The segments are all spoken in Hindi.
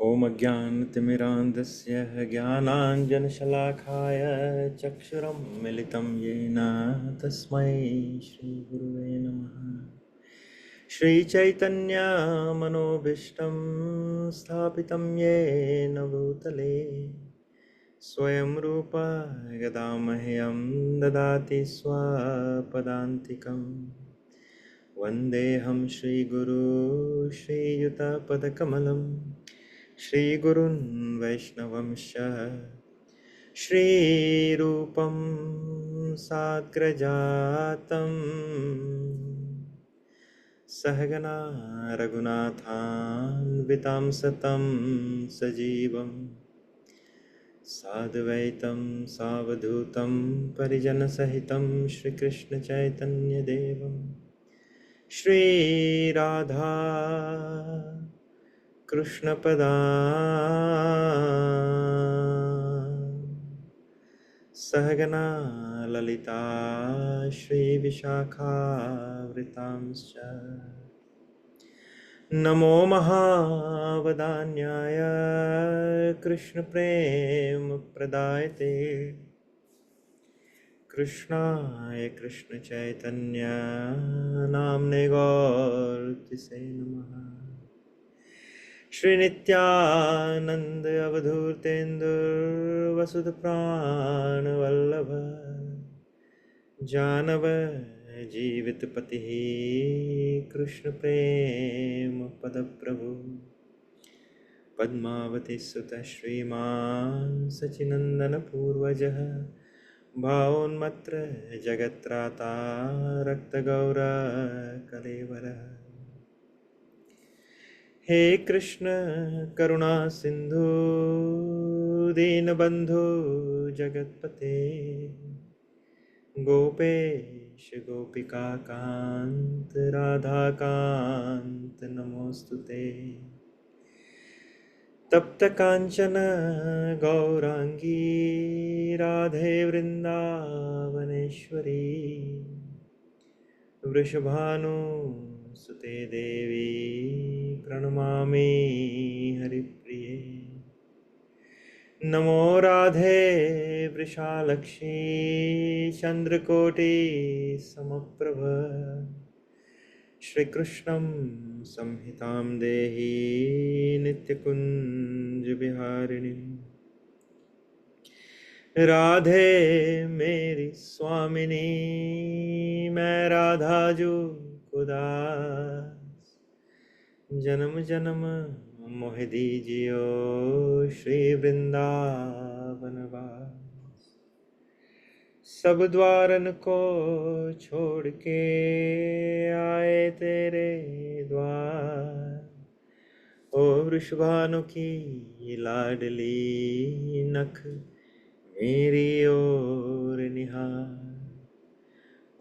ॐ अज्ञानतिमिरान्धस्य ज्ञानाञ्जनशलाकाय चक्षुरं मिलितं येन तस्मै श्रीगुरुवे नमः। श्रीचैतन्यमनोभीष्टं स्थापितं येन भूतले स्वयं रूप यदा मह्यं ददाति स्वपदान्तिकम् वन्देऽहं श्रीगुरू श्रीयुतपदकमलं श्रीगुरुन् वैष्णवंश श्रीरूपं साग्रजातं सहगना रघुनाथान्वितां सतं सजीवं साद्वैतं सावधूतं परिजनसहितं श्रीकृष्णचैतन्यदेवं श्री राधा कृष्णपदा सहगना ललिता श्री विशाखावृतांश्च नमो महावदान्याय कृष्णप्रेम प्रदायते कृष्णाय कृष्णचैतन्य नाम्ने गौरतिसे नमः। श्री नित्यानंद अवधूतेन्दुर वसुध प्राणवल्लभ जानव जीवित पति कृष्ण प्रेम पद प्रभु पद्मावती सुत श्रीमान सचिनंदन पूर्वजः भावोन्मत्र जगत्राता रक्तगौर कलेवरः। हे कृष्ण करुणा सिंधु दीनबंधु जगतपते गोपेश गोपिका कांत राधा कांत नमोस्तुते। तप्त कांचन गौरांगी राधे वृंदावनेश्वरी वृषभानुसुते देवी प्रणमामि हरिप्रिये। नमो राधे वृषालक्ष्मी चंद्रकोटि समप्रभ श्रीकृष्णं संहितां देहि नित्यकुंज विहारिणीं। राधे मेरी स्वामिनी मैं राधाजू खुदास जन्म जन्म मोह दीजियो श्री वृंदावन वास। सब द्वारन को छोड़ के आए तेरे द्वार ओ वृषभानु की लाडली नख मेरी ओर निहार।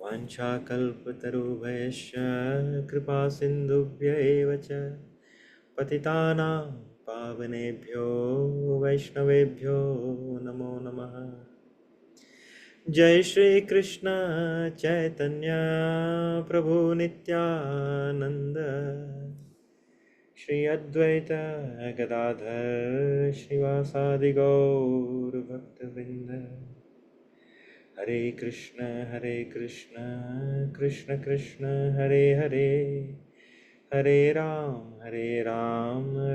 वाञ्छाकल्पतरुभ्यश्च कृपा सिन्धुभ्य एव च पतितानां पावनेभ्यो वैष्णवेभ्यो नमो नमः। जय श्री कृष्ण चैतन्य प्रभु नित्यानंद श्री अद्वैत गदाधर श्रीवासादि गौर भक्तवृंद। हरे Krishna Krishna Krishna Hare Hare Hare Ram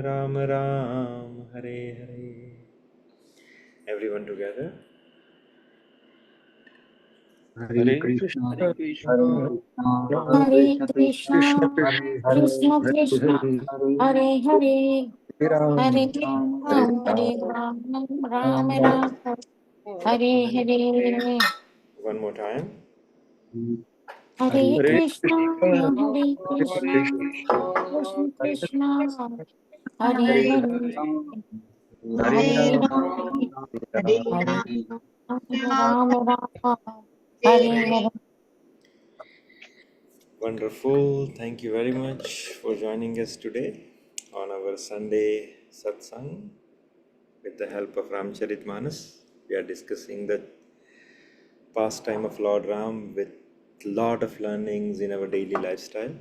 Ram Ram Hare Hare. Everyone together. Hare Hare Krishna Krishna Hare Krishna Hare Krishna Krishna Krishna Hare Krishna Hare Krishna Hare Krishna Hare Hare Hare Ram Hare Hare Ram Hare Ram Ram Ram Ram Ram Ram Hare Hare. One more time. Hare Hare Hare Krishna Krishna Hare Hare Krishna Krishna Krishna Hare Krishna Hare Hare Hare Hare Hare Ram Ram Hare Hare Ram Ram Ram Hare Hare. Wonderful. Thank you very much for joining us today on our Sunday satsang. With the help of Ramcharitmanas, we are discussing the pastime of Lord Ram with lot of learnings in our daily lifestyle.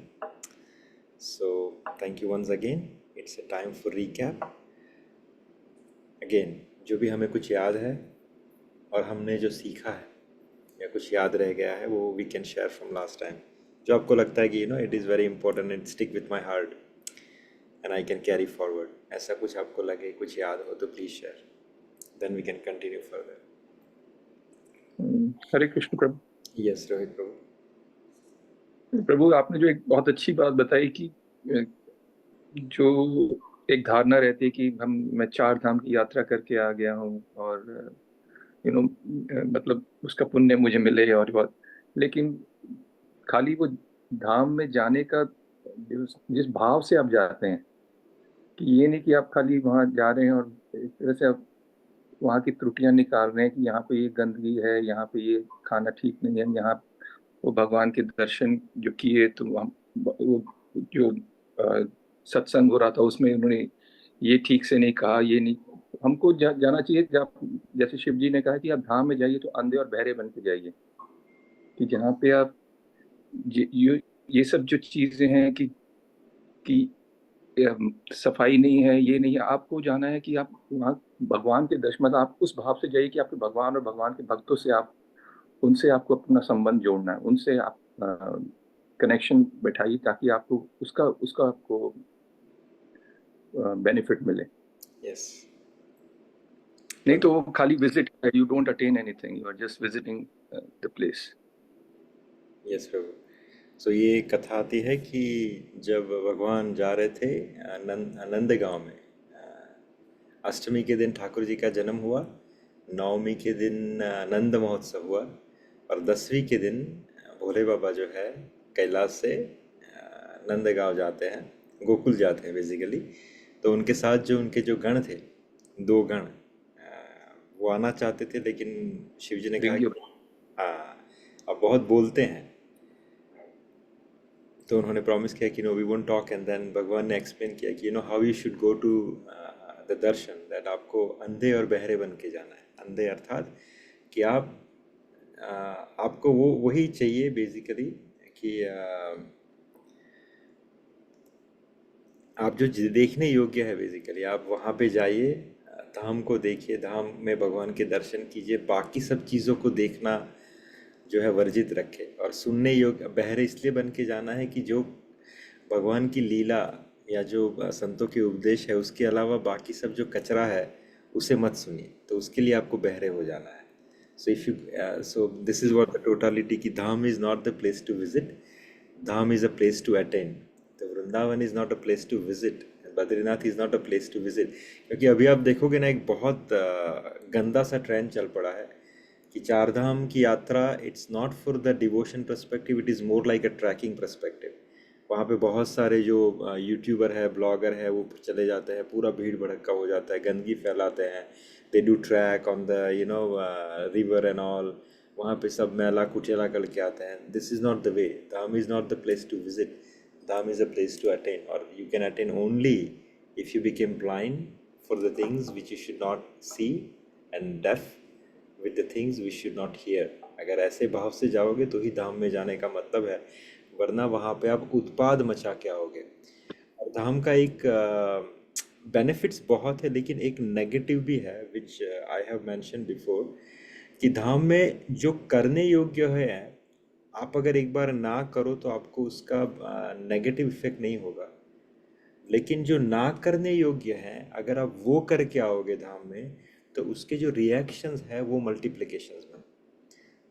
So thank you once again. It's a time for recap. Again जो भी हमें कुछ याद है और हमने जो सीखा है या कुछ याद रह गया है वो we can share from last time, जो आपको लगता है कि it is very important and stick with my heart and I can carry forward, ऐसा कुछ आपको लगे, कुछ याद हो तो please share, then we can continue further. Hare Krishna Prabhu. Yes Rohit Prabhu. Prabhu आपने जो एक बहुत अच्छी बात बताई कि जो एक धारणा रहती है कि मैं 4 धाम की यात्रा करके आ गया हूँ और मतलब उसका पुण्य मुझे मिले और बात, लेकिन खाली वो धाम में जाने का जिस भाव से आप जाते हैं, कि ये नहीं कि आप खाली वहां जा रहे हैं और एक तरह से आप वहाँ की त्रुटियां निकाल रहे हैं कि यहाँ पे ये गंदगी है, यहाँ पे ये खाना ठीक नहीं है, यहाँ वो भगवान के दर्शन जो किए तो वो जो सत्संग हो रहा था उसमें उन्होंने ये ठीक से नहीं कहा, ये नहीं, हमको जाना चाहिए जैसे शिव जी ने कहा कि आप धाम में जाइए तो अंधे और बहरे बन के जाइए, कि जहाँ पे आप ये सब जो चीजें हैं कि सफाई नहीं है, ये नहीं है, आपको जाना है कि आप वहाँ भगवान के दर्शन, मतलब आप उस भाव से जाइए कि आपके भगवान और भगवान के भक्तों से आप उनसे आपको अपना संबंध जोड़ना है, उनसे आप कनेक्शन बैठाइए ताकि आपको उसका उसका आपको बेनिफिट मिले। यस नहीं तो वो खाली visit, you don't attend anything, you are just visiting the place. Yes Prabhu. So ये कथा आती है कि जब भगवान जा रहे थे नंद गांव में, अष्टमी के दिन ठाकुर जी का जन्म हुआ, नवमी के दिन नंद महोत्सव हुआ और 10वीं के दिन भोले बाबा जो है कैलाश से नंद गांव जाते हैं, गोकुल जाते हैं बेसिकली। तो उनके साथ जो उनके जो गण थे, 2 गण, वो आना चाहते थे लेकिन शिव जी ने कहा कि हाँ अब बहुत बोलते हैं, तो उन्होंने प्रॉमिस किया कि no we won't talk, and then भगवान ने एक्सप्लेन किया कि how you should go to the darshan, that आपको अंधे और बहरे बन के जाना है। अंधे अर्थात कि आपको वो वही चाहिए बेसिकली कि आप जो देखने योग्य है बेसिकली आप वहाँ पे जाइए, धाम को देखिए, धाम में भगवान के दर्शन कीजिए, बाकी सब चीज़ों को देखना जो है वर्जित रखे। और सुनने योग्य बहरे इसलिए बन के जाना है कि जो भगवान की लीला या जो संतों के उपदेश है उसके अलावा बाकी सब जो कचरा है उसे मत सुनिए, तो उसके लिए आपको बहरे हो जाना है। So this is what the totality, कि dham is not the place to visit, dham is a place to attend. तो Vrindavan is not a place to visit, Badrinath is not a place to visit. क्योंकि अभी आप देखोगे ना एक बहुत गंदा सा ट्रेंड चल पड़ा है कि 4 धाम की यात्रा it's not for the devotion perspective, it is more like a trekking perspective. वहाँ पे बहुत सारे जो यूट्यूबर है, ब्लॉगर है, वो चले जाते हैं, पूरा भीड़ भड़क्का हो जाता है, गंदगी फैलाते हैं, they do track on the river and all, वहाँ पे सब मैला कुचैला करके आते हैं। This is not the way, dham is not the place to visit, dham is a place to attend, और you can attend only if you became blind for the things which you should not see and deaf with the things we should not hear. अगर ऐसे भाव से जाओगे तो ही धाम में जाने का मतलब है, वरना वहाँ पे आप उत्पाद मचा के आओगे। और धाम का एक बेनिफिट्स बहुत है लेकिन एक नेगेटिव भी है विच आई हैव मेंशन बिफोर, कि धाम में जो करने योग्य है आप अगर एक बार ना करो तो आपको उसका नेगेटिव इफेक्ट नहीं होगा, लेकिन जो ना करने योग्य हैं अगर आप वो करके आओगे धाम में तो उसके जो रिएक्शंस है वो मल्टीप्लिकेशंस में।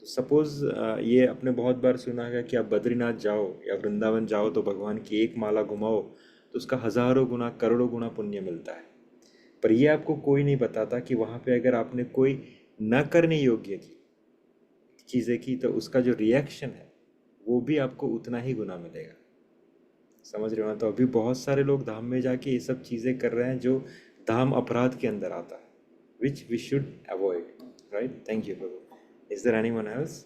तो सपोज़ ये आपने बहुत बार सुना है कि आप बद्रीनाथ जाओ या वृंदावन जाओ तो भगवान की एक माला घुमाओ तो उसका हज़ारों गुना करोड़ों गुना पुण्य मिलता है। पर ये आपको कोई नहीं बताता कि वहाँ पे अगर आपने कोई न करने योग्य की चीज़ें की तो उसका जो रिएक्शन है वो भी आपको उतना ही गुना मिलेगा। समझ रहे हो ना? तो अभी बहुत सारे लोग धाम में जाके ये सब चीज़ें कर रहे हैं जो धाम अपराध के अंदर आता है, which we should avoid, right? Thank you Prabhu. Is there anyone else?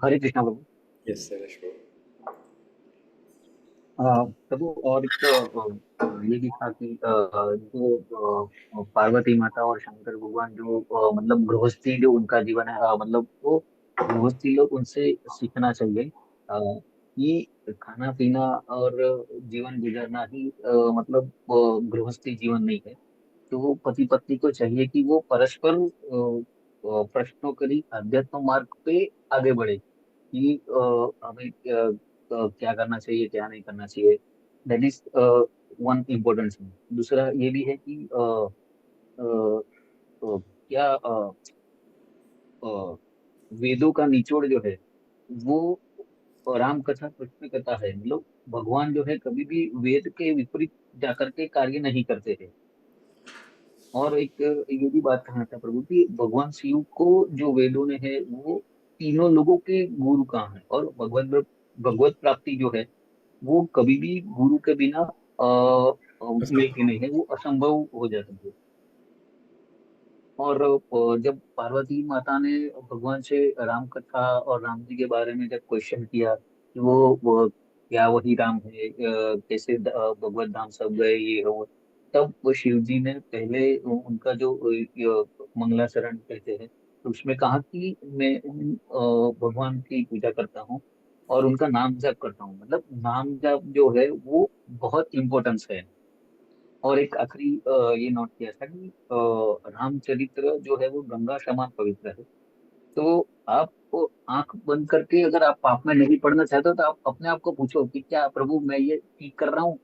Hare Krishna Prabhu. Yes Shailesh Prabhu. Prabhu और एक ये भी था कि जो पार्वती माता और शंकर भगवान जो मतलब गृहस्थी जो उनका जीवन है, मतलब वो गृहस्थी लोग उनसे सीखना चाहिए। कि खाना पीना और जीवन गुजारना ही मतलब गृहस्थी जीवन नहीं है। तो पति पत्नी को चाहिए कि वो परस्पर प्रश्नों अध्यात्म मार्ग पे आगे बढ़े कि हमें क्या करना चाहिए क्या नहीं करना चाहिए। That is one important thing. दूसरा ये भी है कि अ, क्या अ, वेदों का निचोड़ जो है वो राम कथा प्रश्न कथा है। मतलब भगवान जो है कभी भी वेद के विपरीत जाकर के कार्य नहीं करते थे। और एक ये भी बात कहना था प्रभु कि भगवान शिव को जो वेदों ने है वो तीनों लोगों के गुरु कहाँ है। और भगवत भगवत प्राप्ति जो है वो कभी भी गुरु के बिना मिलती नहीं है, वो असंभव हो जाती है। और जब पार्वती माता ने भगवान से राम कथा और राम जी के बारे में जब क्वेश्चन किया कि वो क्या वही राम है, कैसे भगवत धाम सब गए ये हो, तब वो शिव जी ने पहले उनका जो मंगलाचरण कहते हैं तो उसमें कहा कि मैं उन भगवान की पूजा करता हूँ और उनका नाम जप करता हूँ। मतलब नाम जप जो है वो बहुत इम्पोर्टेंस है। और एक आखिरी ये नोट किया था कि रामचरित्र जो है वो गंगा समान पवित्र है। तो आप आंख बंद करके अगर आप पाप में नहीं पड़ना चाहते हो तो आप अपने आप को पूछो कि क्या प्रभु मैं ये ठीक कर रहा हूँ।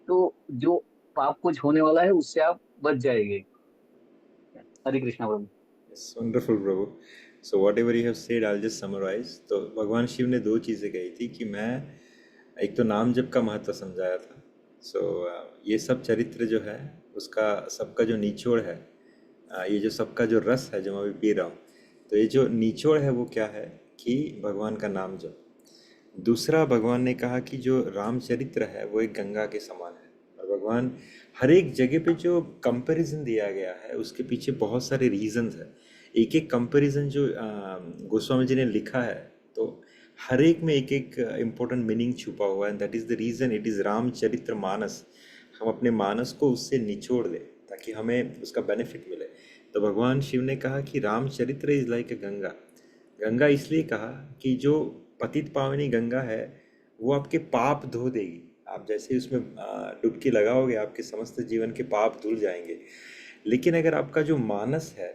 तो जो पाप कुछ होने वाला है उससे आप बच जाएंगे। हरे कृष्णा प्रभु। Yes, wonderful Prabhu. So whatever you have said, I'll just summarize. तो भगवान शिव ने दो चीज़ें कही थी कि मैं एक तो नाम जप का महत्व समझाया था। सो ये सब चरित्र जो है उसका सबका जो निचोड़ है, ये जो सबका जो रस है जो मैं अभी पी रहा हूँ, तो ये जो निचोड़ है वो क्या है कि भगवान का नाम जप। दूसरा भगवान ने कहा कि जो रामचरित्र है वो एक गंगा के समान है। और भगवान हर एक जगह पे जो कंपैरिजन दिया गया है उसके पीछे बहुत सारे रीजंस है। एक एक कंपैरिजन जो गोस्वामी जी ने लिखा है, तो हर एक में एक एक इम्पोर्टेंट मीनिंग छुपा हुआ है। And that is the reason it is Ramcharitra Manas. हम अपने मानस को उससे निचोड़ दें ताकि हमें उसका बेनिफिट मिले। तो भगवान शिव ने कहा कि Ramcharitra is like a Ganga. Ganga इसलिए कहा कि जो पतित पावनी गंगा है वो आपके पाप धो देगी। आप जैसे ही उसमें डुबकी लगाओगे आपके समस्त जीवन के पाप धुल जाएंगे। लेकिन अगर आपका जो मानस है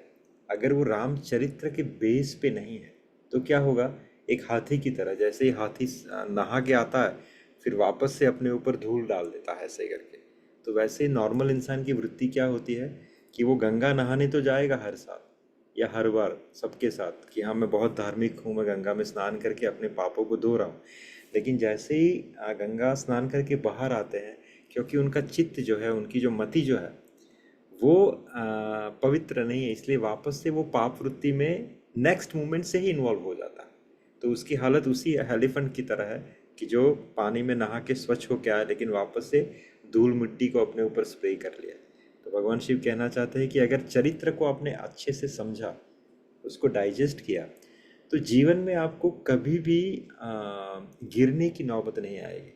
अगर वो रामचरित्र के बेस पे नहीं है तो क्या होगा, एक हाथी की तरह। जैसे ही हाथी नहा के आता है फिर वापस से अपने ऊपर धूल डाल देता है ऐसे करके। तो वैसे नॉर्मल इंसान की वृत्ति क्या होती है कि वो गंगा नहाने तो जाएगा हर साल या हर बार सबके साथ कि हाँ मैं बहुत धार्मिक हूँ, मैं गंगा में स्नान करके अपने पापों को धो रहा हूँ। लेकिन जैसे ही गंगा स्नान करके बाहर आते हैं, क्योंकि उनका चित्त जो है, उनकी जो मति जो है वो पवित्र नहीं है, इसलिए वापस से वो पाप वृत्ति में नेक्स्ट मोमेंट से ही इन्वॉल्व हो जाता है। तो उसकी हालत उसी एलिफेंट की तरह है कि जो पानी में नहा के स्वच्छ हो के आया लेकिन वापस से धूल मिट्टी को अपने ऊपर स्प्रे कर लिया। तो भगवान शिव कहना चाहते हैं कि अगर चरित्र को आपने अच्छे से समझा, उसको डाइजेस्ट किया, तो जीवन में आपको कभी भी गिरने की नौबत नहीं आएगी।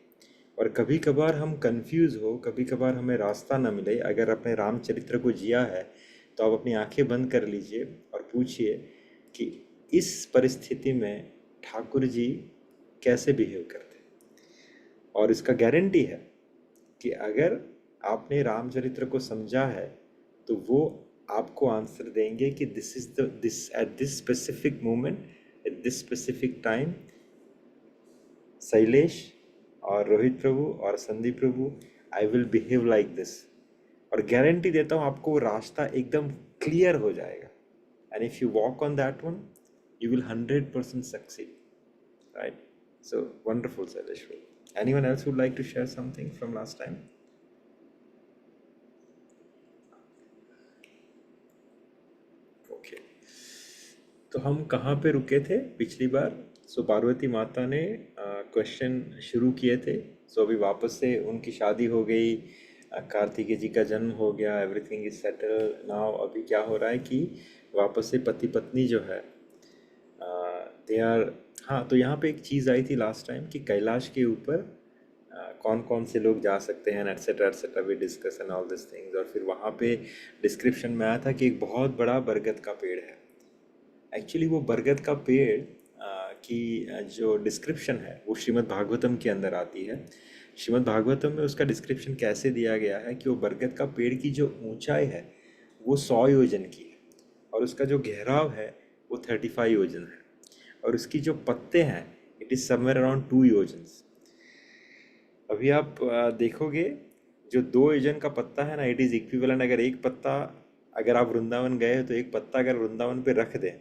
और कभी कभार हम कंफ्यूज हो, कभी कभार हमें रास्ता ना मिले, अगर अपने रामचरित्र को जिया है तो आप अपनी आंखें बंद कर लीजिए और पूछिए कि इस परिस्थिति में ठाकुर जी कैसे बिहेव करते हैं। और इसका गारंटी है कि अगर आपने रामचरित्र को समझा है तो वो आपको आंसर देंगे कि this at this specific moment at this specific time Shailesh और रोहित प्रभु और Sandeep Prabhu I will behave like this. और गारंटी देता हूँ आपको वो रास्ता एकदम क्लियर हो जाएगा। And if you walk on that one you will 100% succeed, right? So wonderful, Shailesh. Anyone else would like to share something from last time? Okay, तो हम कहाँ पे रुके थे पिछली बार? सो पार्वती माता ने क्वेश्चन शुरू किए थे। सो अभी वापस से उनकी शादी हो गई, कार्तिकेय जी का जन्म हो गया, एवरीथिंग इज सेटल नाउ। अभी क्या हो रहा है कि वापस से पति पत्नी जो है दे आर, हाँ तो यहाँ पे एक चीज़ आई थी लास्ट टाइम कि कैलाश के ऊपर कौन कौन से लोग जा सकते हैं etcetera we discuss and all this things. और फिर वहाँ पे डिस्क्रिप्शन में आया था कि एक बहुत बड़ा बरगद का पेड़ है। एक्चुअली वो बरगद का पेड़ की जो डिस्क्रिप्शन है वो श्रीमद् भागवतम के अंदर आती है। श्रीमद् भागवतम में उसका डिस्क्रिप्शन कैसे दिया गया है कि वो बरगद का पेड़ की जो ऊंचाई है वो 100 योजन की है और उसका जो गहराव है वो 35 योजन है और उसकी जो पत्ते हैं इट इज़ समवेयर अराउंड 2 योजन्स। अभी आप देखोगे जो 2 योजन का पत्ता है ना, इट इज़ इक्विवेलेंट। अगर एक पत्ता, अगर आप वृंदावन गए तो एक पत्ता अगर वृंदावन पे रख दें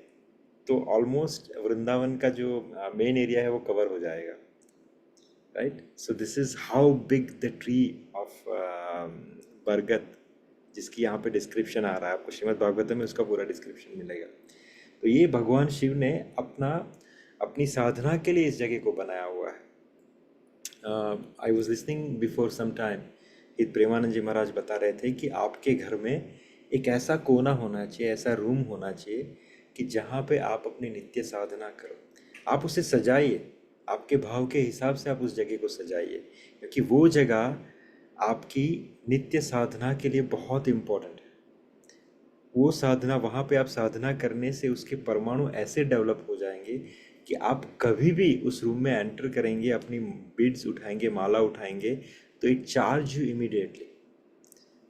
तो ऑलमोस्ट वृंदावन का जो मेन एरिया है वो कवर हो जाएगा, right. So this is how big the tree of बरगद, जिसकी यहाँ पे डिस्क्रिप्शन आ रहा है। आपको श्रीमद् भागवतम में उसका पूरा डिस्क्रिप्शन मिलेगा। तो ये भगवान शिव ने अपनी साधना के लिए इस जगह को बनाया हुआ है। I was listening before some time, Hit Premanand जी महाराज बता रहे थे कि आपके घर में एक ऐसा कोना होना चाहिए, ऐसा रूम होना चाहिए कि जहाँ पे आप अपनी नित्य साधना करो। आप उसे सजाइए, आपके भाव के हिसाब से आप उस जगह को सजाइए, क्योंकि वो जगह आपकी नित्य साधना के लिए बहुत इम्पोर्टेंट है। वो साधना, वहाँ पे आप साधना करने से उसके परमाणु ऐसे डेवलप हो जाएंगे कि आप कभी भी उस रूम में एंटर करेंगे, अपनी बीड्स उठाएंगे, माला उठाएंगे तो इट चार्ज यू इमीडिएटली।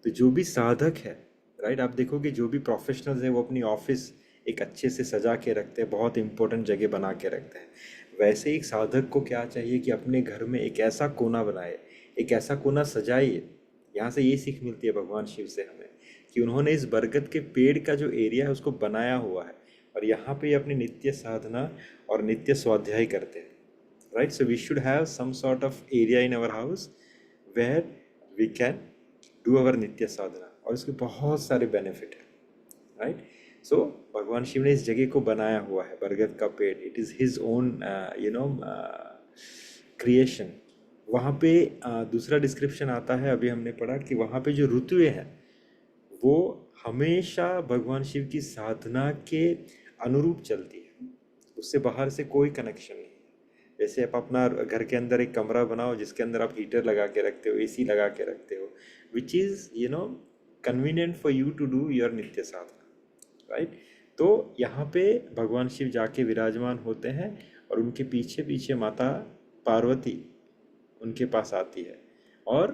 तो जो भी साधक है, राइट, आप देखोगे जो भी प्रोफेशनल्स है वो अपनी ऑफिस एक अच्छे से सजा के रखते हैं, बहुत इंपॉर्टेंट जगह बना के रखते हैं। वैसे ही एक साधक को क्या चाहिए कि अपने घर में एक ऐसा कोना बनाए, एक ऐसा कोना सजाइए। यहाँ से ये सीख मिलती है भगवान शिव से हमें कि उन्होंने इस बरगद के पेड़ का जो एरिया है उसको बनाया हुआ है और यहाँ पे अपनी नित्य साधना और नित्य स्वाध्याय करते हैं, right. So we should have some sort of area in our house where we can do our nitya sadhana, और इसके बहुत सारे बेनिफिट है, राइट। सो भगवान शिव ने इस जगह को बनाया हुआ है, बरगद का पेड़। It is his own creation. वहाँ पे दूसरा डिस्क्रिप्शन आता है, अभी हमने पढ़ा कि वहाँ पे जो ऋतुएं हैं वो हमेशा भगवान शिव की साधना के अनुरूप चलती है, उससे बाहर से कोई कनेक्शन नहीं है। जैसे आप अपना घर के अंदर एक कमरा बनाओ जिसके अंदर आप हीटर लगा के रखते हो, एसी लगा के रखते हो, which is convenient for you to do your nitya sadhana, right. तो यहाँ पे भगवान शिव जाके विराजमान होते हैं और उनके पीछे पीछे माता पार्वती उनके पास आती है और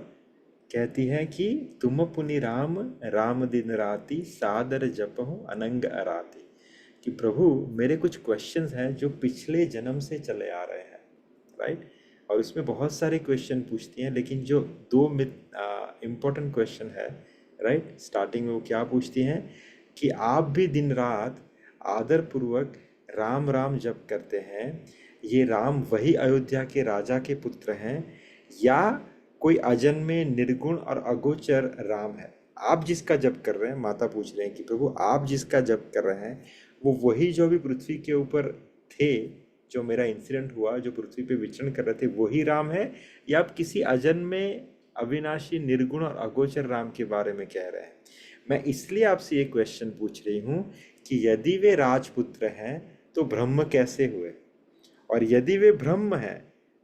कहती है कि तुम पुनि राम राम दिन राति सादर जपहु अनंग अराती, कि प्रभु मेरे कुछ क्वेश्चंस हैं जो पिछले जन्म से चले आ रहे हैं, राइट। और उसमें बहुत सारे क्वेश्चन पूछती हैं, लेकिन जो 2 इम्पोर्टेंट क्वेश्चन है, राइट, स्टार्टिंग में वो क्या पूछती हैं कि आप भी दिन रात आदर पूर्वक राम राम जप करते हैं, ये राम वही अयोध्या के राजा के पुत्र हैं या कोई अजन्मे निर्गुण और अगोचर राम है? आप जिसका जप कर रहे हैं, माता पूछ रहे हैं कि प्रभु आप जिसका जप कर रहे हैं वो वही जो भी पृथ्वी के ऊपर थे, जो मेरा इंसिडेंट हुआ, जो पृथ्वी पे विचरण कर रहे थे, वही राम है या आप किसी अजन्मे अविनाशी निर्गुण और अगोचर राम के बारे में कह रहे हैं? मैं इसलिए आपसे ये क्वेश्चन पूछ रही हूँ कि यदि वे राजपुत्र हैं तो ब्रह्म कैसे हुए, और यदि वे ब्रह्म हैं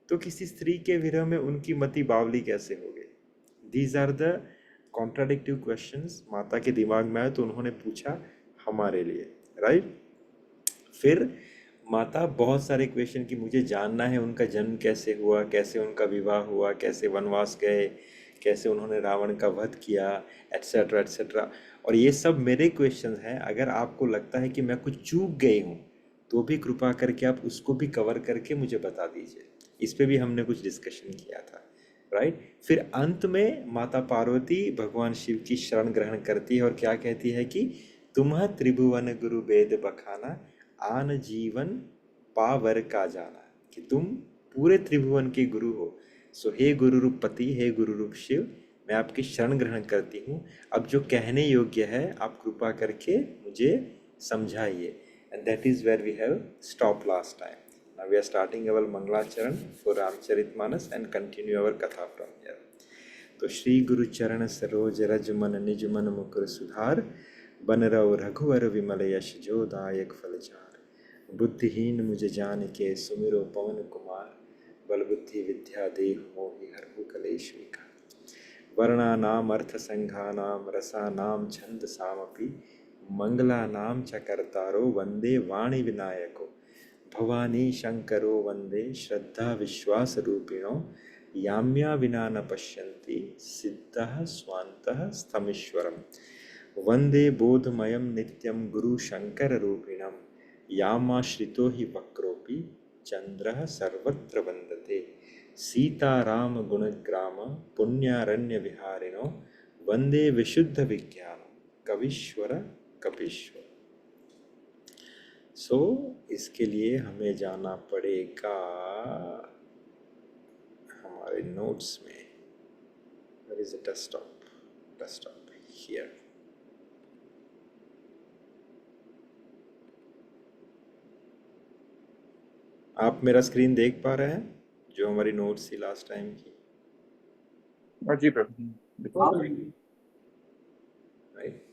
तो किसी स्त्री के विरह में उनकी मति बावली कैसे हो गई? These are the contradictive questions माता के दिमाग में आए तो उन्होंने पूछा हमारे लिए, राइट। फिर माता बहुत सारे क्वेश्चन की मुझे जानना है, उनका जन्म कैसे हुआ, कैसे उनका विवाह हुआ, कैसे वनवास गए, कैसे उन्होंने रावण का वध किया, एट्सेट्रा एट्सेट्रा। और ये सब मेरे क्वेश्चन हैं। अगर आपको लगता है कि मैं कुछ चूक गई हूँ तो भी कृपा करके आप उसको भी कवर करके मुझे बता दीजिए। इस पे भी हमने कुछ डिस्कशन किया था, राइट। फिर अंत में माता पार्वती भगवान शिव की शरण ग्रहण करती है और क्या कहती है कि तुम्ह त्रिभुवन गुरु वेद बखाना आन जीवन पावर का जाना, कि तुम पूरे त्रिभुवन के गुरु हो। सो हे गुरु रूप पति, हे गुरु रूप शिव, मैं आपकी शरण ग्रहण करती हूँ। अब जो कहने योग्य है आप कृपा करके मुझे समझाइए। And that is where we have stop last time. Now we are starting our Mangalacharan for Ramcharitmanas and continue our Katha from here. तो श्री गुरु चरण सरोज रज मन निज मन मुकुर सुधार, बन रहो रघुवर विमल यश जो दायक फल चार। बुद्धिहीन मुझे जान के सुमिरो पवन कुमार, बल बुद्धि विद्या देह मोहि हरहु कलेश विकार। वर्णानाम अर्थ संघानाम रसानाम छंद सामपि, मंगलानाम च कर्तारो वंदे वाणी विनायको। भवानी शंकरो वंदे श्रद्धा विश्वास रूपिणो याम्या विना न पश्यन्ति सिद्धः स्वान्तः स्थमीश्वरम् वंदे बोधमयं नित्यं गुरु शंकर रूपिणं यामाश्रितो हि वक्रोपि चंद्रः सर्वत्र वंदते सीताराम गुणग्राम पुण्यारण्य विहारिणो वंदे विशुद्ध विज्ञान कवीश्वर कपीश्वर। सो इसके लिए हमें जाना पड़ेगा हमारे नोट्स में। Where is the desktop? Desktop here. आप मेरा स्क्रीन देख पा रहे हैं जो हमारी नोट्स थी लास्ट टाइम की? जी प्रभु। राइट।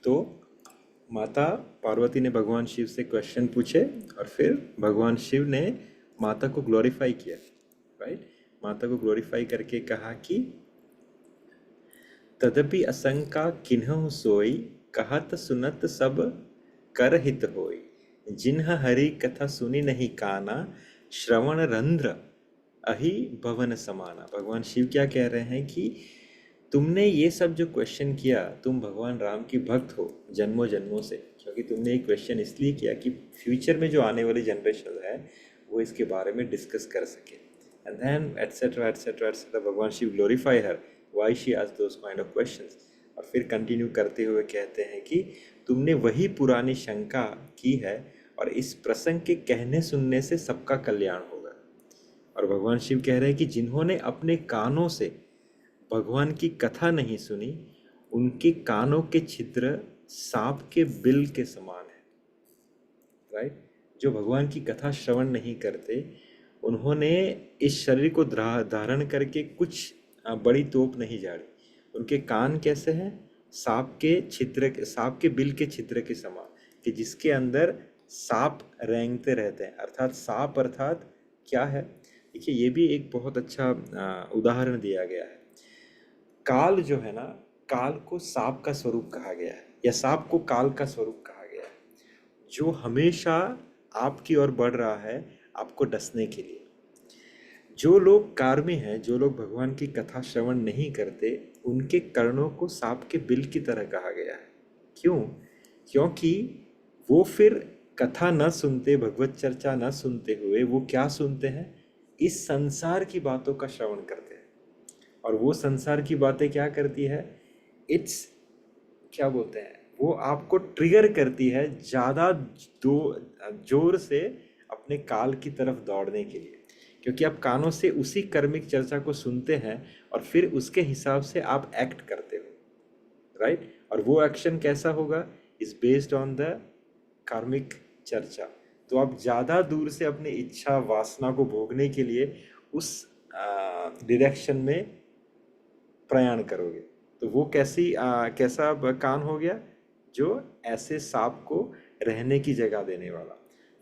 तो माता पार्वती ने भगवान शिव से क्वेश्चन पूछे और फिर भगवान शिव ने माता को ग्लोरीफाई किया। राइट। माता को ग्लोरीफाई करके कहा कि तदपि असंका किन्हु सोई कहत सुनत सब कर हित होई जिन्ह हरि कथा सुनी नहीं काना श्रवण रंध्र अहि भवन समाना। भगवान शिव क्या कह रहे हैं कि तुमने ये सब जो क्वेश्चन किया, तुम भगवान राम की भक्त हो जन्मों जन्मों से, क्योंकि तुमने ये क्वेश्चन इसलिए किया कि फ्यूचर में जो आने वाली जनरेशन है वो इसके बारे में डिस्कस कर सके। And then etcetera etcetera etcetera Bhagwan Shiv glorify her why she asked those kind of questions. और फिर कंटिन्यू करते हुए कहते हैं कि तुमने वही पुरानी शंका की है और इस प्रसंग के कहने सुनने से सबका कल्याण होगा। और भगवान शिव कह रहे हैं कि जिन्होंने अपने कानों से भगवान की कथा नहीं सुनी उनके कानों के छिद्र सांप के बिल के समान है। राइट। जो भगवान की कथा श्रवण नहीं करते उन्होंने इस शरीर को धारण करके कुछ बड़ी तोप नहीं झाड़ी। उनके कान कैसे हैं? सांप के बिल के छिद्र के समान, कि जिसके अंदर सांप रेंगते रहते हैं। अर्थात सांप अर्थात क्या है? देखिए ये भी एक बहुत अच्छा उदाहरण दिया गया है। काल जो है ना, काल को सांप का स्वरूप कहा गया है या सांप को काल का स्वरूप कहा गया है, जो हमेशा आपकी ओर बढ़ रहा है आपको डसने के लिए। जो लोग कार्मी हैं, जो लोग भगवान की कथा श्रवण नहीं करते, उनके कर्णों को सांप के बिल की तरह कहा गया है। क्यों? क्योंकि वो फिर कथा न सुनते, भगवत चर्चा न सुनते हुए वो क्या सुनते हैं? इस संसार की बातों का श्रवण करते हैं। और वो संसार की बातें क्या करती है? क्या बोलते हैं, वो आपको ट्रिगर करती है ज़्यादा जोर से अपने काल की तरफ दौड़ने के लिए, क्योंकि आप कानों से उसी कर्मिक चर्चा को सुनते हैं और फिर उसके हिसाब से आप एक्ट करते हो। राइट। और वो एक्शन कैसा होगा? इज बेस्ड ऑन द कार्मिक चर्चा। तो आप ज़्यादा दूर से अपनी इच्छा वासना को भोगने के लिए उस डायरेक्शन में प्रयाण करोगे। तो वो कैसा कान हो गया? जो ऐसे सांप को रहने की जगह देने वाला।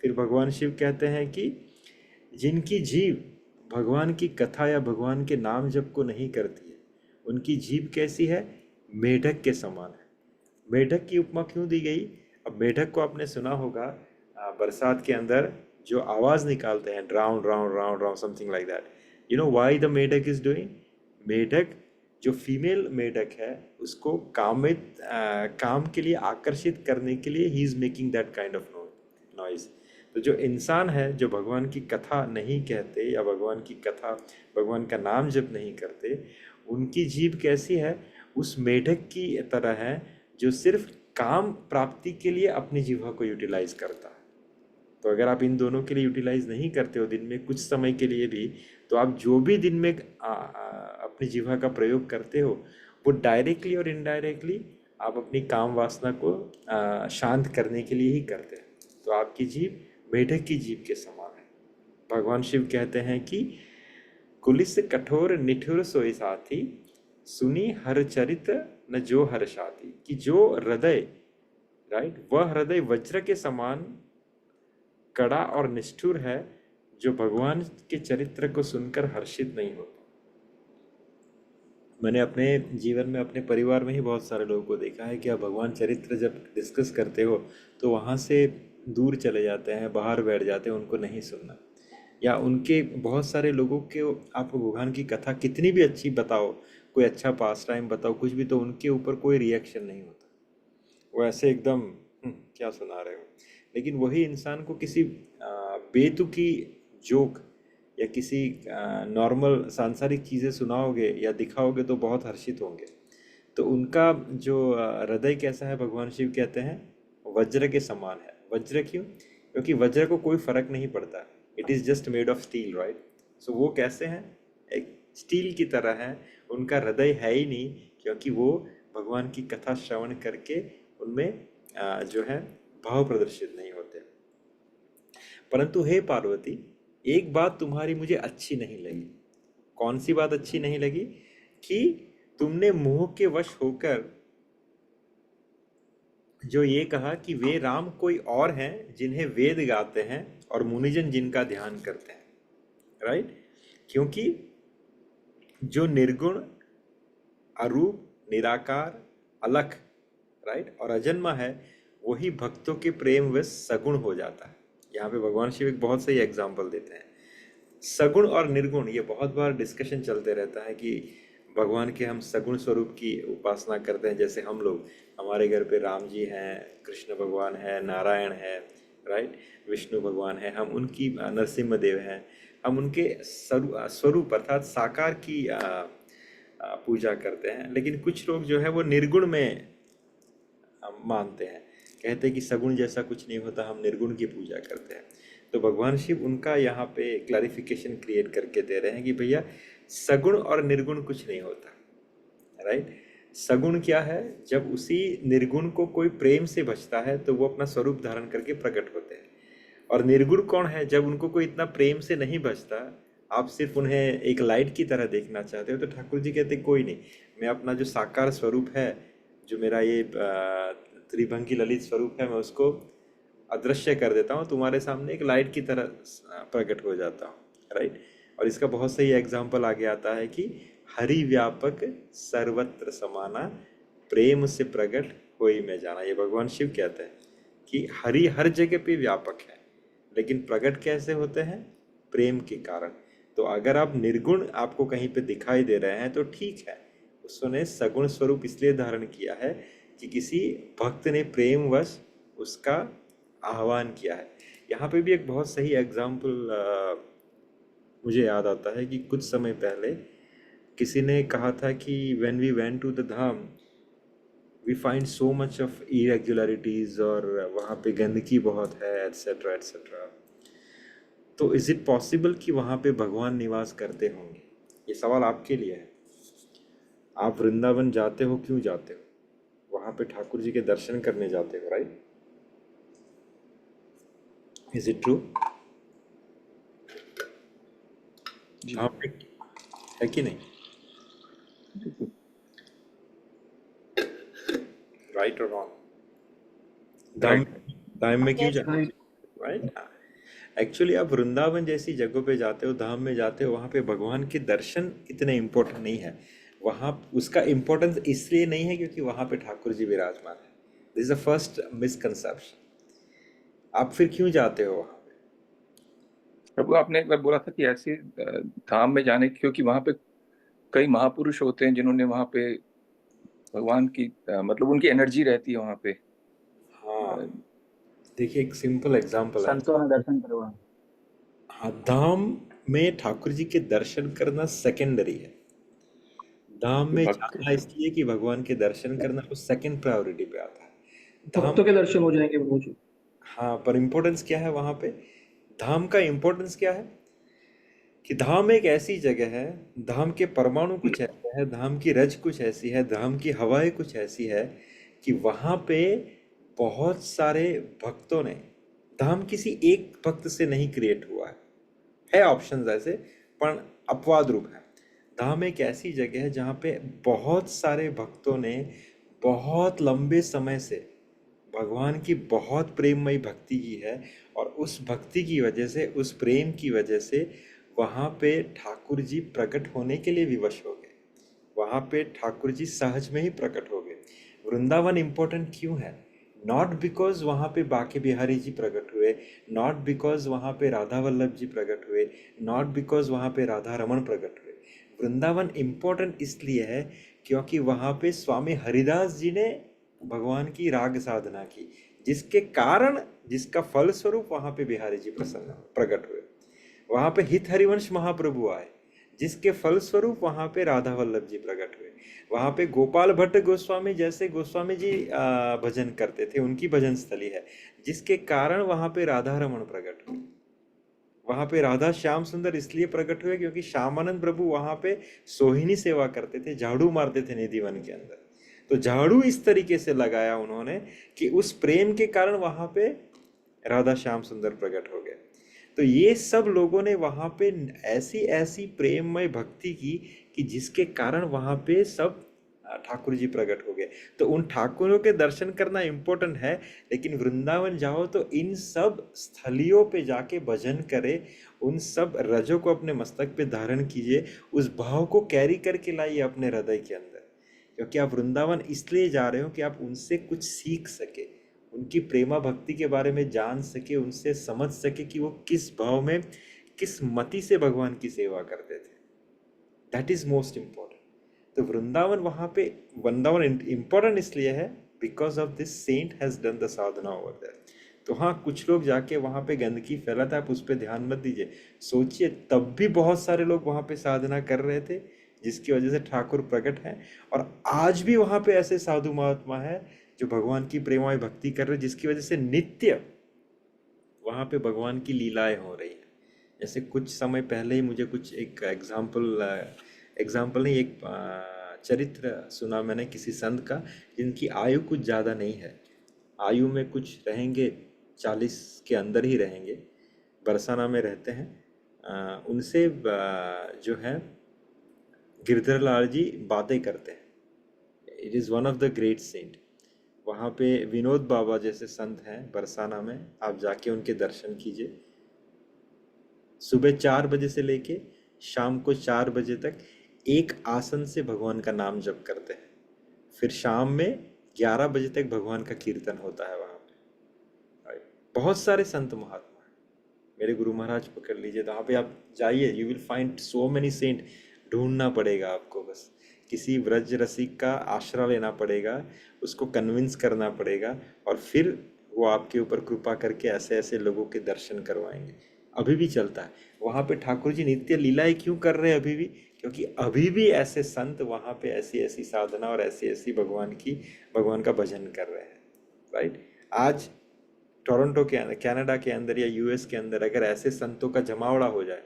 फिर भगवान शिव कहते हैं कि जिनकी जीभ भगवान की कथा या भगवान के नाम जप को नहीं करती है, उनकी जीभ कैसी है? मेढक के समान है। मेढक की उपमा क्यों दी गई? अब मेढक को आपने सुना होगा बरसात के अंदर जो आवाज़ निकालते हैं, drown drown drown drown something like that. You know why the मेढक इज डूइंग? मेढक जो फीमेल मेढक है उसको काम के लिए आकर्षित करने के लिए he is making that kind of noise. तो जो इंसान है जो भगवान की कथा नहीं कहते या भगवान की कथा, भगवान का नाम जप नहीं करते, उनकी जीभ कैसी है? उस मेढक की तरह है जो सिर्फ काम प्राप्ति के लिए अपनी जीवा को यूटिलाइज करता है। तो अगर आप इन दोनों के लिए यूटिलाइज नहीं करते हो दिन में कुछ समय के लिए भी, तो आप जो भी दिन में अपनी जीवा का प्रयोग करते हो वो डायरेक्टली और इनडायरेक्टली आप अपनी काम वासना को शांत करने के लिए ही करते हैं। तो आपकी जीभ मेढक की जीभ के समान है। भगवान शिव कहते हैं कि कुलिस कठोर निठुर सोई साथी सुनी हर चरित न जो हर शाती। कि जो हृदय, राइट, वह हृदय वज्र के समान कड़ा और निष्ठुर है जो भगवान के चरित्र को सुनकर हर्षित नहीं होता। मैंने अपने जीवन में अपने परिवार में ही बहुत सारे लोगों को देखा है कि आप भगवान चरित्र जब डिस्कस करते हो तो वहाँ से दूर चले जाते हैं, बाहर बैठ जाते हैं, उनको नहीं सुनना। या उनके बहुत सारे लोगों के आप भगवान की कथा कितनी भी अच्छी बताओ, कोई अच्छा पास टाइम बताओ, कुछ भी, तो उनके ऊपर कोई रिएक्शन नहीं होता। वो ऐसे एकदम क्या सुना रहे हो। लेकिन वही इंसान को किसी बेतुकी जोक या किसी नॉर्मल सांसारिक चीज़ें सुनाओगे या दिखाओगे तो बहुत हर्षित होंगे। तो उनका जो हृदय कैसा है, भगवान शिव कहते हैं वज्र के समान है। वज्र क्यों? क्योंकि वज्र को कोई फर्क नहीं पड़ता, it is just made of steel, right. So वो कैसे हैं? एक स्टील की तरह है। उनका हृदय है ही नहीं, क्योंकि वो भगवान की कथा श्रवण करके उनमें जो है भाव प्रदर्शित नहीं होते। परंतु हे पार्वती, एक बात तुम्हारी मुझे अच्छी नहीं लगी। कौन सी बात अच्छी नहीं लगी? कि तुमने मोह के वश होकर जो ये कहा कि वे राम कोई और हैं जिन्हें वेद गाते हैं और मुनिजन जिनका ध्यान करते हैं, राइट। क्योंकि जो निर्गुण, अरूप, निराकार, अलख, राइट, और अजन्मा है, वही भक्तों के प्रेम वश सगुण हो जाता है। यहाँ पे भगवान शिव एक बहुत सही एग्जाम्पल देते हैं। सगुण और निर्गुण, ये बहुत बार डिस्कशन चलते रहता है कि भगवान के हम सगुण स्वरूप की उपासना करते हैं। जैसे हम लोग, हमारे घर पे राम जी हैं, कृष्ण भगवान है, नारायण है, राइट, विष्णु भगवान है, हम उनकी नरसिम्हा देव हैं, हम उनके स्वरूप अर्थात साकार की पूजा करते हैं। लेकिन कुछ लोग जो है वो निर्गुण में मानते हैं, कहते हैं कि सगुण जैसा कुछ नहीं होता, हम निर्गुण की पूजा करते हैं। तो भगवान शिव उनका यहाँ पे क्लैरिफिकेशन क्रिएट करके दे रहे हैं कि भैया सगुण और निर्गुण कुछ नहीं होता, राइट। सगुण क्या है? जब उसी निर्गुण को कोई प्रेम से भजता है तो वो अपना स्वरूप धारण करके प्रकट होते हैं। और निर्गुण कौन है? जब उनको कोई इतना प्रेम से नहीं भजता, आप सिर्फ उन्हें एक लाइट की तरह देखना चाहते हो, तो ठाकुर जी कहते कोई नहीं, मैं अपना जो साकार स्वरूप है, जो मेरा ये त्रिभंगी ललित स्वरूप है, मैं उसको अदृश्य कर देता हूँ, तुम्हारे सामने एक लाइट की तरह प्रकट हो जाता हूँ, राइट। और इसका बहुत सही एग्जाम्पल आगे आता है कि हरि व्यापक सर्वत्र समाना, प्रेम से प्रकट होई में जाना। ये भगवान शिव कहते हैं कि हरि हर जगह पे व्यापक है, लेकिन प्रकट कैसे होते हैं? प्रेम के कारण। तो अगर आप निर्गुण आपको कहीं पे दिखाई दे रहे हैं तो ठीक है, उसने सगुण स्वरूप इसलिए धारण किया है कि किसी भक्त ने प्रेम वश उसका आह्वान किया है। यहाँ पे भी एक बहुत सही एग्जाम्पल मुझे याद आता है कि कुछ समय पहले किसी ने कहा था कि when we went to the dham we find so much of irregularities, और वहाँ पे गंदगी बहुत है, एट्सेट्रा एट्सेट्रा। तो इज इट पॉसिबल कि वहाँ पे भगवान निवास करते होंगे? ये सवाल आपके लिए है। आप वृंदावन जाते हो, क्यों जाते हो? वहाँ पे ठाकुर जी के दर्शन करने जाते हो, राइट? Is it true? जी वहाँ पे है कि नहीं? बिल्कुल। राइट और रॉन्ग? धाम धाम में क्यों जाते हो, राइट? एक्चुअली आप वृंदावन जैसी जगहों पे जाते हो, धाम में जाते हो, वहाँ पे भगवान के दर्शन इतने इम्पोर्टेंट नहीं है। वहाँ उसका इम्पोर्टेंस इसलिए नहीं है क्योंकि वहाँ पे ठाकुर जी विराजमान है। This is the first misconception. आप फिर क्यों जाते हो वहाँ पे? प्रभु, आपने एक बार बोला था कि ऐसे धाम में जाने, क्योंकि वहां पे कई महापुरुष होते हैं जिन्होंने वहां पे भगवान की मतलब उनकी एनर्जी रहती है वहां पे। हाँ, देखिए एक सिंपल एग्जांपल है। संतों ने दर्शन करवा। हाँ, धाम में ठाकुर जी के दर्शन करना सेकेंडरी है। धाम में भक्त जाना इसलिए कि भगवान के दर्शन करना वो सेकंड प्रायोरिटी पे आता है। धाम, भक्तों के दर्शन हो जाएंगे प्रभु जी। हाँ, पर इम्पोर्टेंस क्या है वहाँ पे? धाम का इम्पोर्टेंस क्या है? कि धाम एक ऐसी जगह है, धाम के परमाणु कुछ ऐसे है, धाम की रज कुछ ऐसी है, धाम की हवाएं कुछ ऐसी है कि वहाँ पे बहुत सारे भक्तों ने, धाम किसी एक भक्त से नहीं क्रिएट हुआ है ऑप्शंस ऐसे, पर अपवाद रूप है। धाम एक ऐसी जगह है जहाँ पे बहुत सारे भक्तों ने बहुत लंबे समय से भगवान की बहुत प्रेममयी भक्ति की है, और उस भक्ति की वजह से, उस प्रेम की वजह से वहाँ पे ठाकुर जी प्रकट होने के लिए विवश हो गए। वहाँ पे ठाकुर जी सहज में ही प्रकट हो गए। वृंदावन इम्पोर्टेंट क्यों है? नॉट बिकॉज वहाँ पे बाके बिहारी जी प्रकट हुए, नॉट बिकॉज वहाँ पे राधा वल्लभ जी प्रकट हुए, नॉट बिकॉज वहाँ पे राधा रमन प्रकट हुए। वृंदावन इम्पोर्टेंट इसलिए है क्योंकि वहाँ पे स्वामी हरिदास जी ने भगवान की राग साधना की, जिसके कारण, जिसका फल स्वरूप वहाँ पे बिहारी जी प्रसन्न प्रकट हुए। वहाँ पे हित हरिवंश महाप्रभु आए, जिसके फल स्वरूप वहाँ पे राधा वल्लभ जी प्रकट हुए। वहाँ पे गोपाल भट्ट गोस्वामी जैसे गोस्वामी जी भजन करते थे, उनकी भजन स्थली है, जिसके कारण वहाँ पे राधा रमन प्रकट हुए। वहाँ पे राधा श्याम सुंदर इसलिए प्रकट हुए क्योंकि श्यामानंद प्रभु वहाँ पे सोहिनी सेवा करते थे, झाड़ू मारते थे निधि वन के अंदर। तो झाड़ू इस तरीके से लगाया उन्होंने कि उस प्रेम के कारण वहाँ पे राधा श्याम सुंदर प्रकट हो गए। तो ये सब लोगों ने वहाँ पे ऐसी ऐसी प्रेममय भक्ति की कि जिसके कारण वहाँ पे सब ठाकुर जी प्रकट हो गए। तो उन ठाकुरों के दर्शन करना इम्पोर्टेंट है, लेकिन वृंदावन जाओ तो इन सब स्थलियों पे जाके भजन करे, उन सब रजों को अपने मस्तक पे धारण कीजिए, उस भाव को कैरी करके लाइए अपने हृदय के अंदर, क्योंकि आप वृंदावन इसलिए जा रहे हो कि आप उनसे कुछ सीख सके, उनकी प्रेमा भक्ति के बारे में जान सके, उनसे समझ सके कि वो किस भाव में, किस मति से भगवान की सेवा करते थे। That is most important. तो वृंदावन वृंदावन इम्पोर्टेंट इसलिए है because of this saint has done the sadhana over there. तो हाँ, कुछ लोग जाके वहाँ पे गंदगी फैलाता है, आप उस पर ध्यान मत दीजिए। सोचिए, तब भी बहुत सारे लोग वहाँ पे साधना कर रहे थे, जिसकी वजह से ठाकुर प्रकट हैं, और आज भी वहाँ पे ऐसे साधु महात्मा है जो भगवान की प्रेमाय भक्ति कर रहे हैं, जिसकी वजह से नित्य वहाँ पे भगवान की लीलाएं हो रही हैं। जैसे कुछ समय पहले ही मुझे कुछ एक एग्जाम्पल नहीं, एक चरित्र सुना मैंने किसी संत का, जिनकी आयु कुछ ज़्यादा नहीं है, आयु में कुछ रहेंगे 40 के अंदर ही रहेंगे, बरसाना में रहते हैं। उनसे जो है गिरधर लाल जी बातें करते हैं। It is one of the great saint. वहाँ पे विनोद बाबा जैसे संत हैं बरसाना में, आप जाके उनके दर्शन कीजिए। सुबह 4 बजे से लेके शाम को 4 बजे तक एक आसन से भगवान का नाम जप करते हैं। फिर शाम में 11 बजे तक भगवान का कीर्तन होता है वहाँ पे। बहुत सारे संत महात्मा हैं, मेरे गुरु महाराज पकड़ लीजिए, तो वहाँ पे आप जाइए, you will find so many saint. ढूंढना पड़ेगा आपको, बस किसी व्रज रसिक का आश्रय लेना पड़ेगा, उसको कन्विंस करना पड़ेगा, और फिर वो आपके ऊपर कृपा करके ऐसे ऐसे लोगों के दर्शन करवाएंगे। अभी भी चलता है वहाँ पे। ठाकुर जी नित्य लीलाएं क्यों कर रहे हैं अभी भी? क्योंकि अभी भी ऐसे संत वहाँ पे ऐसी ऐसी साधना और ऐसी ऐसी भगवान का भजन कर रहे हैं, राइट। आज टोरंटो के अंदर, कनाडा के अंदर या यूएस के अंदर अगर ऐसे संतों का जमावड़ा हो जाए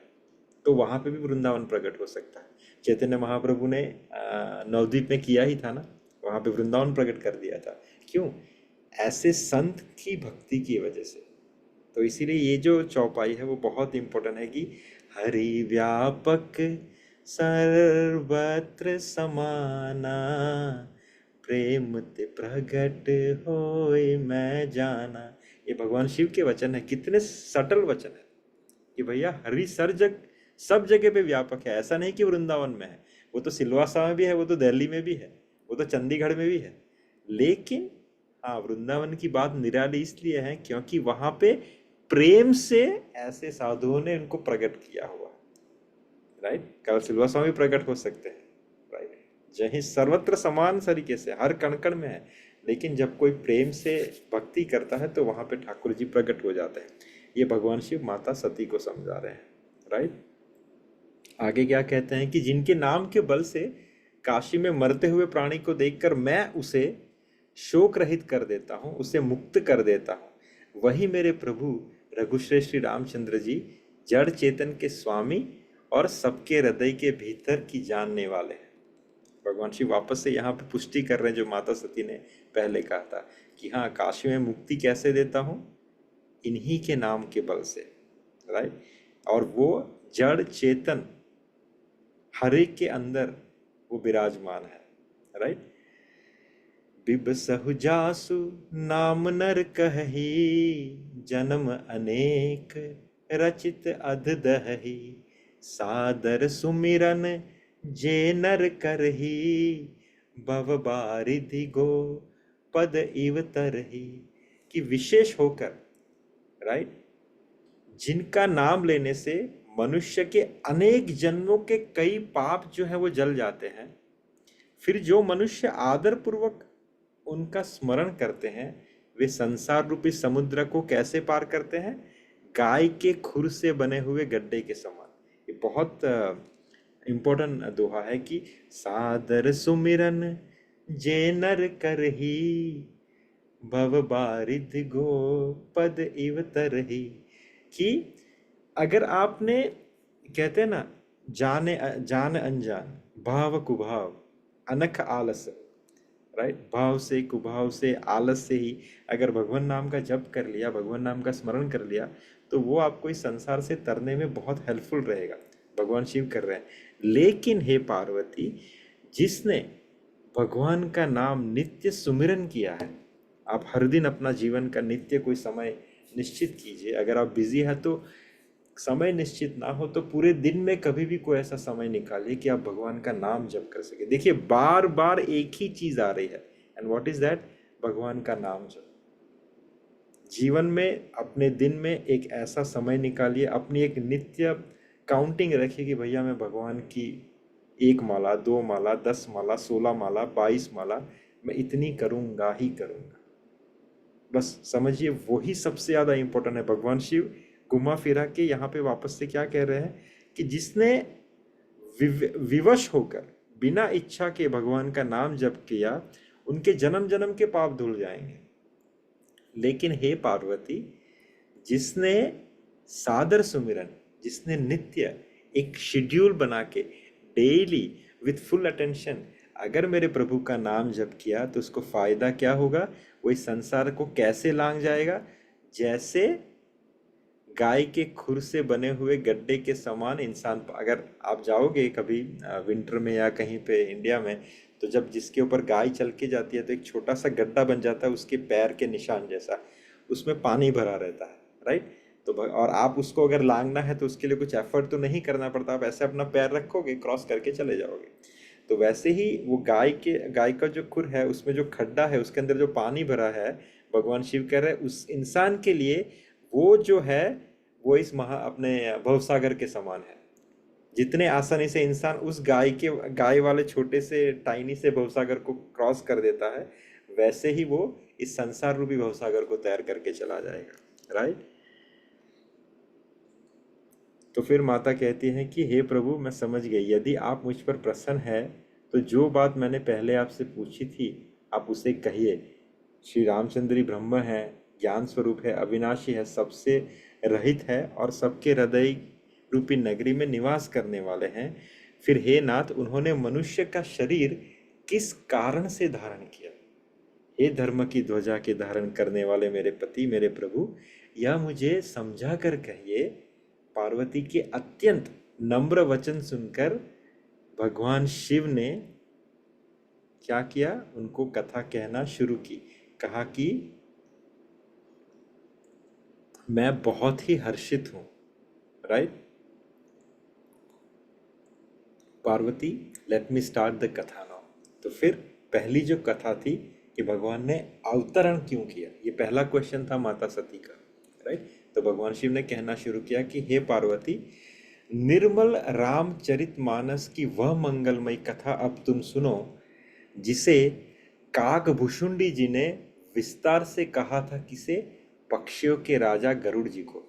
तो वहाँ पे भी वृंदावन प्रकट हो सकता है। चैतन्य महाप्रभु ने नवद्वीप में किया ही था ना, वहाँ पे वृंदावन प्रकट कर दिया था। क्यों? ऐसे संत की भक्ति की वजह से। तो इसीलिए ये जो चौपाई है वो बहुत इम्पोर्टेंट है कि हरि व्यापक सर्वत्र समाना, प्रेम ते प्रगट होए मैं जाना। ये भगवान शिव के वचन है। कितने सटल वचन है कि भैया हरि सब जगह पे व्यापक है। ऐसा नहीं कि वृंदावन में है, वो तो सिलवासा में भी है, वो तो दिल्ली में भी है, वो तो चंडीगढ़ में भी है। लेकिन हाँ, वृंदावन की बात निराली इसलिए है क्योंकि वहां पे प्रेम से ऐसे साधुओं ने उनको प्रकट किया हुआ, राइट। केवल सिलवासा में प्रकट हो सकते हैं, राइट। जहीं सर्वत्र समान तरीके से हर कण कण में है, लेकिन जब कोई प्रेम से भक्ति करता है तो वहां पे ठाकुर जी प्रकट हो जाते हैं। ये भगवान शिव माता सती को समझा रहे हैं, राइट। आगे क्या कहते हैं कि जिनके नाम के बल से काशी में मरते हुए प्राणी को देखकर मैं उसे शोक रहित कर देता हूँ, उसे मुक्त कर देता हूँ, वही मेरे प्रभु रघुश्रेष्ठ श्री रामचंद्र जी जड़ चेतन के स्वामी और सबके हृदय के भीतर की जानने वाले हैं। भगवान शिव वापस से यहाँ पे पुष्टि कर रहे हैं जो माता सती ने पहले कहा था कि हाँ, काशी में मुक्ति कैसे देता हूँ, इन्हीं के नाम के बल से, राइट। और वो जड़ चेतन हर एक के अंदर वो विराजमान है, राइट। बिबसहु जासु नाम नर कहही, जन्म अनेक रचित अध दहही, सादर सुमिरन जे नर करही भव बारिधि गो पद इव तरही, कि विशेष होकर, राइट, जिनका नाम लेने से मनुष्य के अनेक जन्मों के कई पाप जो है वो जल जाते हैं, फिर जो मनुष्य आदर पूर्वक उनका स्मरण करते हैं वे संसार रूपी समुद्र को कैसे पार करते हैं? गाय के खुर से बने हुए गड्ढे के समान। ये बहुत इम्पोर्टेंट दोहा है कि सादर सुमिरन जे नर करही भव बारिध गो पद इव तरही, कि अगर आपने, कहते हैं ना, जान अनजान, भाव कुभाव, अनख आलस, राइट, भाव से कुभाव से आलस से ही अगर भगवान नाम का जप कर लिया, भगवान नाम का स्मरण कर लिया, तो वो आपको इस संसार से तरने में बहुत हेल्पफुल रहेगा। भगवान शिव कर रहे हैं। लेकिन हे पार्वती, जिसने भगवान का नाम नित्य सुमिरन किया है, आप हर दिन अपना जीवन का नित्य कोई समय निश्चित कीजिए। अगर आप बिजी हैं तो समय निश्चित ना हो तो पूरे दिन में कभी भी कोई ऐसा समय निकालिए कि आप भगवान का नाम जप कर सके। देखिए, बार बार एक ही चीज आ रही है, एंड व्हाट इज दैट? भगवान का नाम जप। जीवन में अपने दिन में एक ऐसा समय निकालिए, अपनी एक नित्य काउंटिंग रखिए कि भैया मैं भगवान की 1 माला, 2 माला, 10 माला, 16 माला, 22 माला मैं इतनी करूंगा ही करूंगा। बस समझिए, वही सबसे ज्यादा इंपॉर्टेंट है। भगवान शिव घुमा फिरा के यहाँ पे वापस से क्या कह रहे हैं कि जिसने विवश होकर बिना इच्छा के भगवान का नाम जप किया, उनके जन्म जन्म के पाप धुल जाएंगे। लेकिन हे पार्वती, जिसने सादर सुमिरन, जिसने नित्य एक शेड्यूल बना के डेली विथ फुल अटेंशन अगर मेरे प्रभु का नाम जप किया, तो उसको फायदा क्या होगा? वो इस संसार को कैसे लांग जाएगा? जैसे गाय के खुर से बने हुए गड्ढे के समान इंसान। अगर आप जाओगे कभी विंटर में या कहीं पे इंडिया में, तो जब जिसके ऊपर गाय चल के जाती है तो एक छोटा सा गड्ढा बन जाता है उसके पैर के निशान जैसा, उसमें पानी भरा रहता है, राइट। तो और आप उसको अगर लांगना है तो उसके लिए कुछ एफर्ट तो नहीं करना पड़ता, आप ऐसे अपना पैर रखोगे, क्रॉस करके चले जाओगे। तो वैसे ही वो गाय का जो खुर है, उसमें जो खड्डा है, उसके अंदर जो पानी भरा है, भगवान शिव कह रहे हैं उस इंसान के लिए वो जो है वो इस अपने भवसागर के समान है। जितने आसानी से इंसान उस गाय वाले छोटे से टाइनी से भवसागर को क्रॉस कर देता है, वैसे ही वो इस संसार रूपी भवसागर को तैर करके चला जाएगा, राइट। तो फिर माता कहती हैं कि हे प्रभु, मैं समझ गई, यदि आप मुझ पर प्रसन्न है तो जो बात मैंने पहले आपसे पूछी थी आप उसे कहिए। श्री रामचंद्र ही ब्रह्म है, ज्ञान स्वरूप है, अविनाशी है, सबसे रहित है और सबके हृदय रूपी नगरी में निवास करने वाले हैं। फिर हे नाथ, उन्होंने मनुष्य का शरीर किस कारण से धारण किया? हे धर्म की ध्वजा के धारण करने वाले मेरे पति, मेरे प्रभु, यह मुझे समझा कर कहिए। पार्वती के अत्यंत नम्र वचन सुनकर भगवान शिव ने क्या किया? उनको कथा कहना शुरू की। कहा कि मैं बहुत ही हर्षित हूं, right. Parvati, let me start the कथा नाउ। तो फिर पहली जो कथा थी कि भगवान ने अवतरण क्यों किया, ये पहला क्वेश्चन था माता सती का, राइट। तो भगवान शिव ने कहना शुरू किया कि हे पार्वती, निर्मल रामचरितमानस की वह मंगलमयी कथा अब तुम सुनो जिसे काकभूषुंडी जी ने विस्तार से कहा था। किसे? पक्षियों के राजा गरुड़ जी को।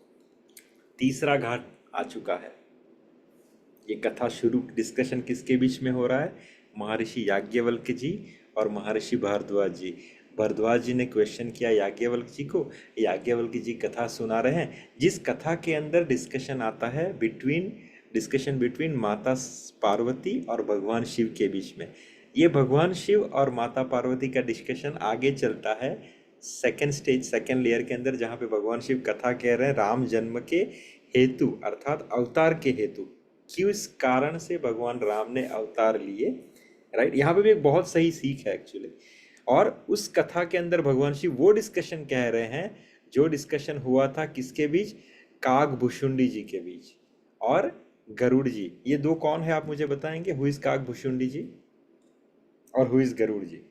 तीसरा घाट आ चुका है। ये कथा शुरू, डिस्कशन किसके बीच में हो रहा है? महर्षि याज्ञवल्क्य जी और महर्षि भारद्वाज जी। भारद्वाज जी ने क्वेश्चन किया याज्ञवल्क्य जी को, याज्ञवल्क्य जी कथा सुना रहे हैं, जिस कथा के अंदर डिस्कशन आता है बिटवीन माता पार्वती और भगवान शिव के बीच में। ये भगवान शिव और माता पार्वती का डिस्कशन आगे चलता है सेकेंड स्टेज, सेकेंड लेयर के अंदर, जहाँ पे भगवान शिव कथा कह रहे हैं राम जन्म के हेतु, अर्थात अवतार के हेतु, किस कारण से भगवान राम ने अवतार लिए, राइट। यहाँ पे भी एक बहुत सही सीख है एक्चुअली। और उस कथा के अंदर भगवान शिव वो डिस्कशन कह रहे हैं जो डिस्कशन हुआ था किसके बीच? काकभूषुंडी जी के बीच और गरुड़ जी, ये दो कौन है आप मुझे बताएंगे? हु इज काकभुशुंडी जी और हु इज गरुड़ जी?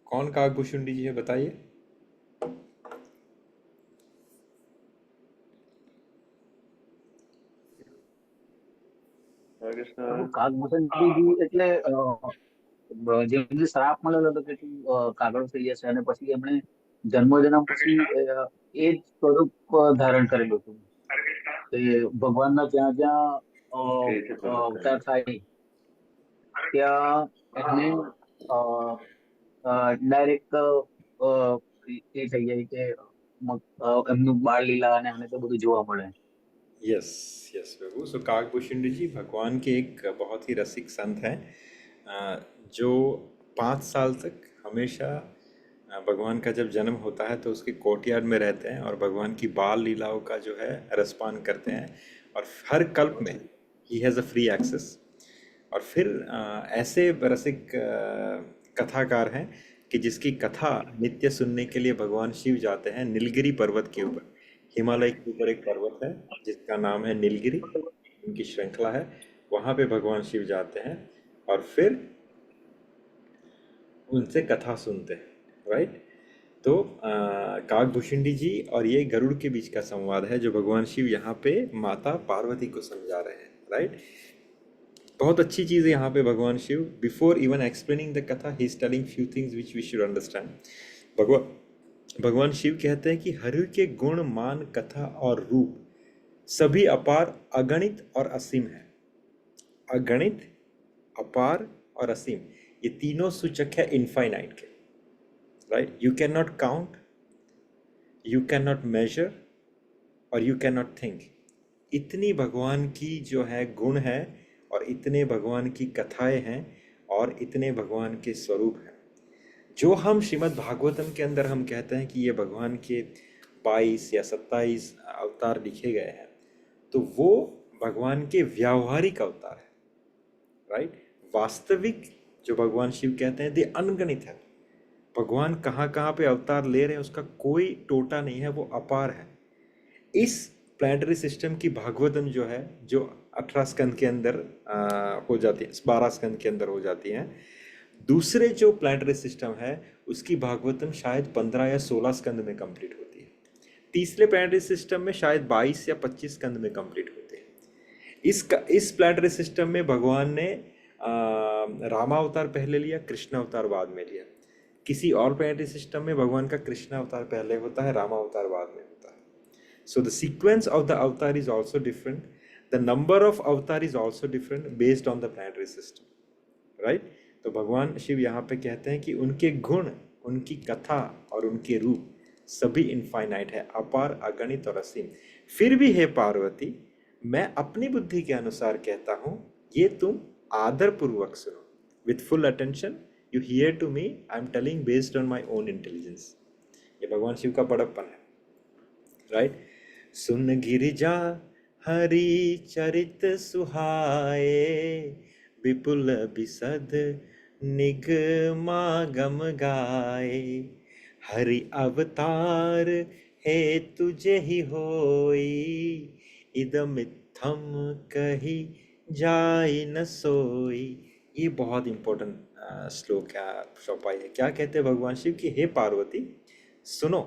कौन काकभुशुंडी जी है, बताइए। પ્રભુ કાગભૂષણજી એટલે જેમને શ્રાપ મળેલો હતો કે તું કાગળ થઈ જશે અને પછી એમણે જન્મ પછી એ જ સ્વરૂપ ધારણ કરેલું હતું. તે ભગવાનના જ્યાં જ્યાં અવતાર થાય ત્યાં એમને ડાયરેક્ટ એ થઈ જાય કે એમનું બાળ લીલા અને એમને તો બધું જોવા મળે. Yes yes Prabhu. सो काकभूषुंडी जी भगवान के एक बहुत ही रसिक संत हैं, जो 5 साल तक हमेशा भगवान का जब जन्म होता है तो उसके कोर्टयार्ड में रहते हैं और भगवान की बाल लीलाओं का जो है रसपान करते हैं, और हर कल्प में ही हैज़ अ फ्री एक्सेस। और फिर ऐसे रसिक कथाकार हैं कि जिसकी कथा नित्य सुनने के लिए भगवान शिव जाते हैं नीलगिरी पर्वत के ऊपर। हिमालय के ऊपर एक पर्वत है जिसका नाम है नीलगिरी, उनकी श्रृंखला है, वहाँ पे भगवान शिव जाते हैं और फिर उनसे कथा सुनते हैं, राइट। तो काकभूषुंडी जी और ये गरुड़ के बीच का संवाद है जो भगवान शिव यहाँ पे माता पार्वती को समझा रहे हैं, राइट। बहुत अच्छी चीज़ है यहाँ पे भगवान Shiv, before even explaining the katha he is telling few things which we should understand. भगवान शिव कहते हैं कि हरि के गुण, मान, कथा और रूप सभी अपार, अगणित और असीम है। अगणित, अपार और असीम, ये तीनों सूचक है इनफाइनाइट के, right. You can not count, you can not measure और यू कैन नॉट थिंक। इतनी भगवान की जो है गुण है और इतने भगवान की कथाएं हैं और इतने भगवान के स्वरूप हैं, जो हम श्रीमद् भागवतम के अंदर हम कहते हैं कि ये भगवान के 22 या 27 अवतार लिखे गए हैं, तो वो भगवान के व्यावहारिक अवतार है, राइट। वास्तविक जो भगवान शिव कहते हैं ये अनगणित है। भगवान कहाँ कहाँ पे अवतार ले रहे हैं उसका कोई टोटा नहीं है, वो अपार है। इस प्लैनेटरी सिस्टम की भागवतम जो है, जो 18 स्कंद के अंदर हो जाती है, 12 स्कंद के अंदर हो जाती हैं। दूसरे जो प्लैनेटरी सिस्टम है उसकी भागवतम शायद 15 या 16 स्कंद में कंप्लीट होती है। तीसरे प्लैनेटरी सिस्टम में शायद 22 या 25 स्कंद में कंप्लीट होती है। इस प्लैनेटरी सिस्टम में भगवान ने रामावतार पहले लिया, कृष्ण अवतार बाद में लिया। किसी और प्लैनेटरी सिस्टम में भगवान का कृष्ण अवतार पहले होता है, रामावतार बाद में होता है। So the sequence of the avatar is also different. The number of avatar is also different based on the planetary system, right? तो भगवान शिव यहाँ पे कहते हैं कि उनके गुण, उनकी कथा और उनके रूप सभी इनफाइनाइट है, अपार, अगणित और असीम। फिर भी हे पार्वती, मैं अपनी बुद्धि के अनुसार कहता हूँ, ये तुम आदर पूर्वक सुनो। With full attention, you hear to me. I am telling based on my own intelligence. ये भगवान शिव का बड़प्पन है, राइट। सुन गिरिजा हरि चरित सुहाए, विपुल बिसद निगमागम गाए। हरि अवतार हे तुझे ही होई, इदमित्थम कही जाय न सोई। ये बहुत इंपॉर्टेंट श्लोक है, चौपाई है। क्या कहते हैं भगवान शिव कि हे पार्वती सुनो,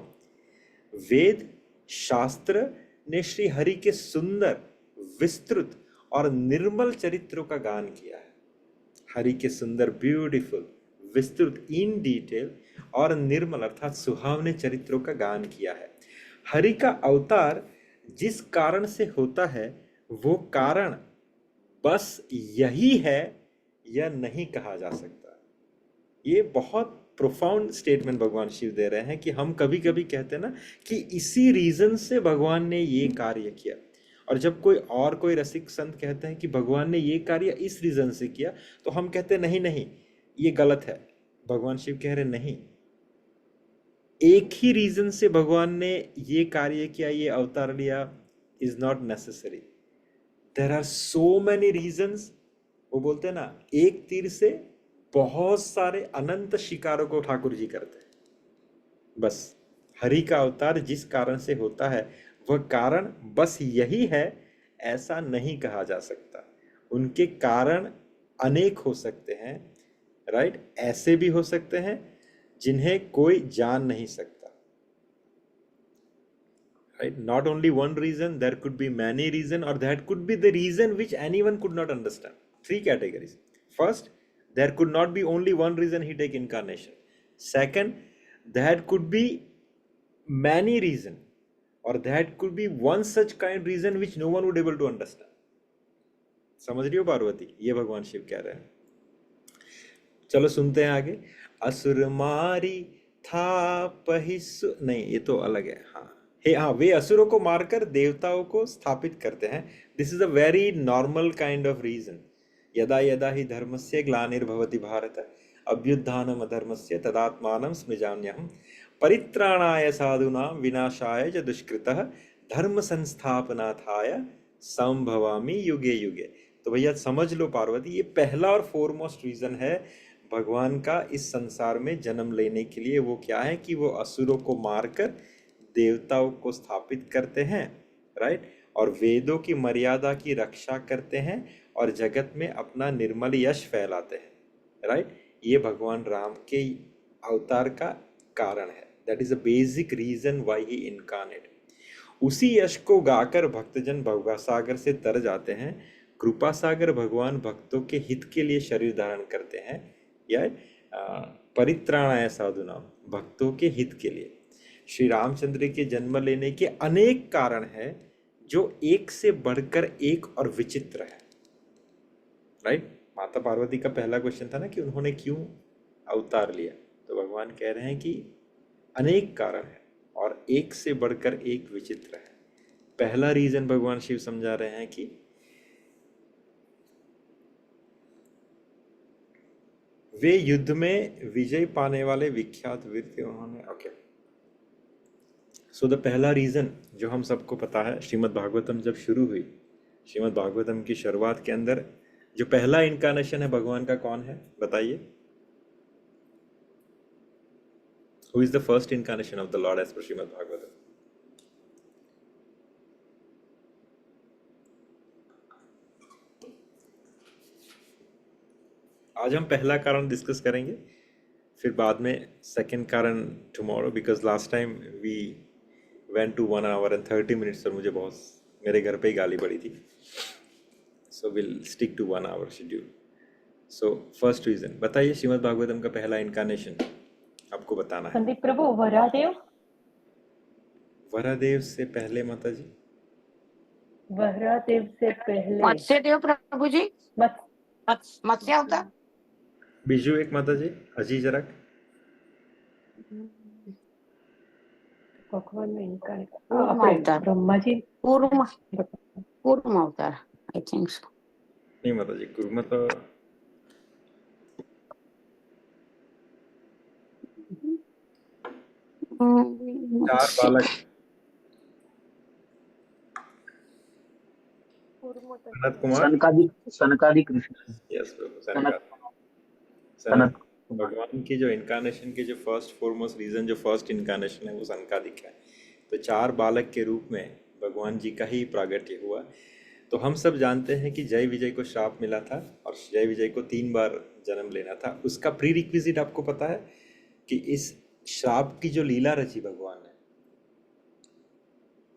वेद शास्त्र ने श्री हरि के सुंदर, विस्तृत और निर्मल चरित्रों का गान किया है। हरि के सुंदर, ब्यूटीफुल, विस्तृत, इन डिटेल और निर्मल अर्थात सुहावने चरित्रों का गान किया है। हरि का अवतार जिस कारण से होता है वो कारण बस यही है या नहीं कहा जा सकता। ये बहुत प्रोफाउंड स्टेटमेंट भगवान शिव दे रहे हैं कि हम कभी कभी कहते हैं ना कि इसी रीजन से भगवान ने ये कार्य किया, और जब कोई रसिक संत कहते हैं कि भगवान ने ये कार्य इस रीजन से किया, तो हम कहते हैं नहीं नहीं ये गलत है। भगवान शिव कह रहे नहीं, एक ही रीजन से भगवान ने ये कार्य किया, ये अवतार लिया, is not necessary. There are so many reasons. वो बोलते हैं ना, एक तीर से बहुत सारे अनंत शिकारों को ठाकुर जी करते हैं। बस हरि का अवतार जिस कारण से होता है वह कारण बस यही है, ऐसा नहीं कहा जा सकता। उनके कारण अनेक हो सकते हैं, राइट? ऐसे भी हो सकते हैं जिन्हें कोई जान नहीं सकता, right? Not only one reason, there could be many reason, or that could be the reason which anyone could not understand. Three categories. First, there could not be only one reason he take incarnation. Second, that could be many reason, or that could be one such kind reason which no one would able to understand. समझ रही हो पार्वती? ये भगवान शिव कह रहे हैं। चलो सुनते हैं आगे। असुर मारी था पहिसु, नहीं ये तो अलग है। हाँ हाँ, वे असुरों को मारकर देवताओं को स्थापित करते हैं। This is a very normal kind of reason. यदा यदा ही धर्मस्य ग्लानिर्भवति भारत अभ्युत्थानम् अधर्मस्य तदात्मानं स्मृजाम्यहम् परित्राणाय साधूनां विनाशाय च दुष्कृतः धर्म संस्थापनार्थाय संभवामि युगे युगे। तो भैया समझ लो पार्वती, ये पहला और फोरमोस्ट रीजन है भगवान का इस संसार में जन्म लेने के लिए। वो क्या है कि वो असुरों को मारकर देवताओं को स्थापित करते हैं, राइट? और वेदों की मर्यादा की रक्षा करते हैं और जगत में अपना निर्मल यश फैलाते हैं, राइट? ये भगवान राम के अवतार का कारण है। That is a basic reason why he incarnate. उसी यश को गाकर भक्तजन भवसागर से तर जाते हैं। कृपा सागर भगवान भक्तों के हित के लिए शरीर धारण करते हैं, या परित्राणाय साधुनाम, भक्तों के हित के लिए। श्री रामचंद्र के जन्म लेने के अनेक कारण हैं जो एक से बढ़कर एक और विचित्र है, राइट? माता पार्वती का पहला क्वेश्चन था ना कि उन्होंने क्यों अवतार लिया, तो भगवान कह रहे हैं कि अनेक कारण है और एक से बढ़कर एक विचित्र है। पहला रीजन भगवान शिव समझा रहे हैं कि वे युद्ध में विजय पाने वाले विख्यात वीर थे। उन्होंने ओके, सो द पहला रीजन जो हम सबको पता है, श्रीमद् भागवतम जब शुरू हुई, श्रीमद् भागवतम की शुरुआत के अंदर जो पहला इनकारनेशन है भगवान का कौन है बताइए? Who is the first incarnation of the Lord as per Srimad Bhagavatam? आज हम पहला कारण डिस्कस करेंगे, फिर बाद में सेकंड कारण tomorrow, because last time we went to 1 hour and 30 minutes और मुझे बहुत मेरे घर पे ही गाली पड़ी थी। So will stick to 1 hour schedule. So first reason बताइए, श्रीमद् भागवतम का पहला इनकारनेशन आपको बताना है। संदीप प्रभु, वरादेव। वरादेव से पहले माता जी, वरादेव से पहले मत्स्य देव प्रभु जी, मत्स्य अवतार। बिजू एक माता जी, अजी जरा। भगवान में इनका अवतार। ब्रह्मा जी कूर्म अवतार, आई थिंक सो। नहीं माता जी, कुर्म तो चार बालक, सनत कुमार, सनकादिक ऋषि। यस सनत सनत। भगवान की जो इनकारनेशन के जो फर्स्ट फॉरमोस्ट रीजन, जो फर्स्ट इनकारनेशन है वो सनकादिक है। तो चार बालक के रूप में भगवान जी का ही प्रागट्य हुआ। तो हम सब जानते हैं कि जय विजय को श्राप मिला था और जय विजय को 3 बार जन्म लेना था। उसका प्री रिक्विजिट आपको पता है कि इस श्राप की जो लीला रची भगवान ने,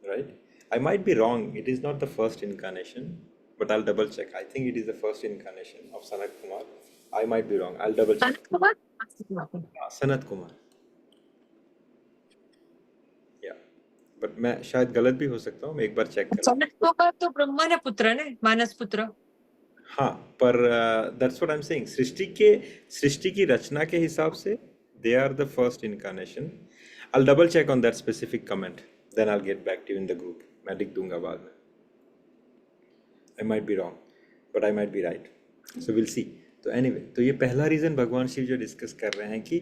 right? I might be wrong, it is not the first incarnation, but I'll double check. I think it is the first incarnation of Sanat Kumar. I might be wrong, I'll double check. Sanat Kumar, yeah, but मैं शायद गलत भी हो सकता हूँ, मैं एक बार चेक कर। सनत कुमार तो ब्रह्मा ने पुत्र ने, मानस पुत्र। हाँ, पर that's what I'm saying, सृष्टि की रचना के हिसाब से they are the first incarnation. I'll double check on that specific comment, then I'll get back to you in the group. मैं लिख दूंगा बाद में। I might be wrong, but I might be right. So we'll see. तो anyway, तो ये पहला रीजन भगवान शिव जो डिस्कस कर रहे हैं कि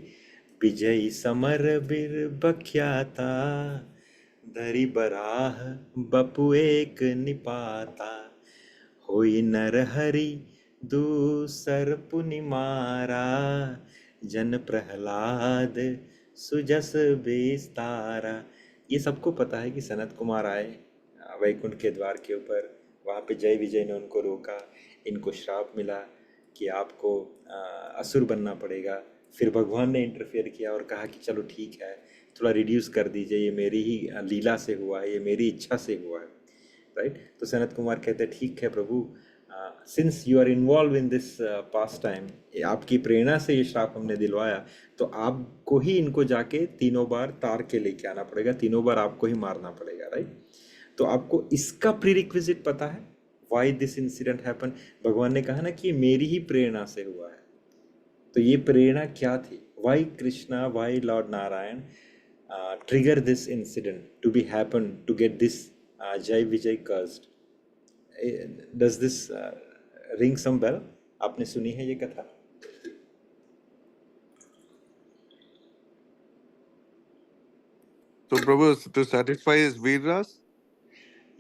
विजयी समर बिर बख्याता धरी बराह बपु एक निपाता होई नर हरि दूसर पुनि मारा, जन प्रहलाद सुजस विस्तारा। ये सबको पता है कि सनत कुमार आए वैकुंठ के द्वार के ऊपर, वहाँ पे जय विजय ने उनको रोका, इनको श्राप मिला कि आपको असुर बनना पड़ेगा। फिर भगवान ने इंटरफेयर किया और कहा कि चलो ठीक है, थोड़ा रिड्यूस कर दीजिए, ये मेरी ही लीला से हुआ है, ये मेरी इच्छा से हुआ है, राइट। तो सनत कुमार कहते हैं ठीक है Prabhu, since you are involve in this pastime, आपकी प्रेरणा से ये श्राप हमने दिलवाया, तो आपको ही इनको जाके 3 बार तार के लेके आना पड़ेगा, 3 बार आपको ही मारना पड़ेगा, राइट। तो आपको इसका प्रीरिक्विजिट पता है, वाई दिस इंसिडेंट हैपन। भगवान ने कहा ना कि मेरी ही प्रेरणा से हुआ है, तो ये प्रेरणा क्या थी? Why Krishna, why lord Narayan trigger this incident to be happen to get this Jay Vijay cursed? Does this ring some bell? आपने सुनी है ये कथा? So Prabhu, to satisfy his Veeras?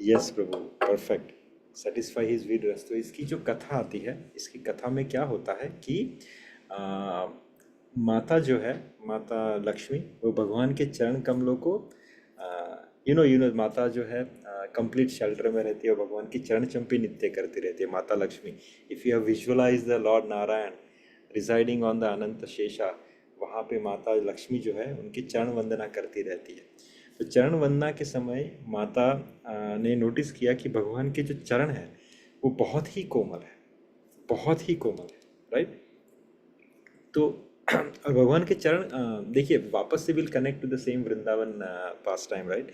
Yes Prabhu, perfect, satisfy his veeras. तो इसकी जो कथा आती है, इसकी कथा में क्या होता है कि माता जो है, माता लक्ष्मी, वो भगवान के चरण कमलों को यू नो माता जो है कंप्लीट शेल्टर में रहती है और भगवान की चरण चंपी नित्य करती रहती है माता Lakshmi. If you have visualize the lord Narayan residing on the Anant Shesha, वहाँ पे माता लक्ष्मी जो है उनकी चरण वंदना करती रहती है। तो चरण वंदना के समय माता ने नोटिस किया कि भगवान के जो चरण है वो बहुत ही कोमल है, बहुत ही कोमल है, राइट। तो और भगवान के चरण देखिए, वापस से will connect to the same Vrindavan pastime, right.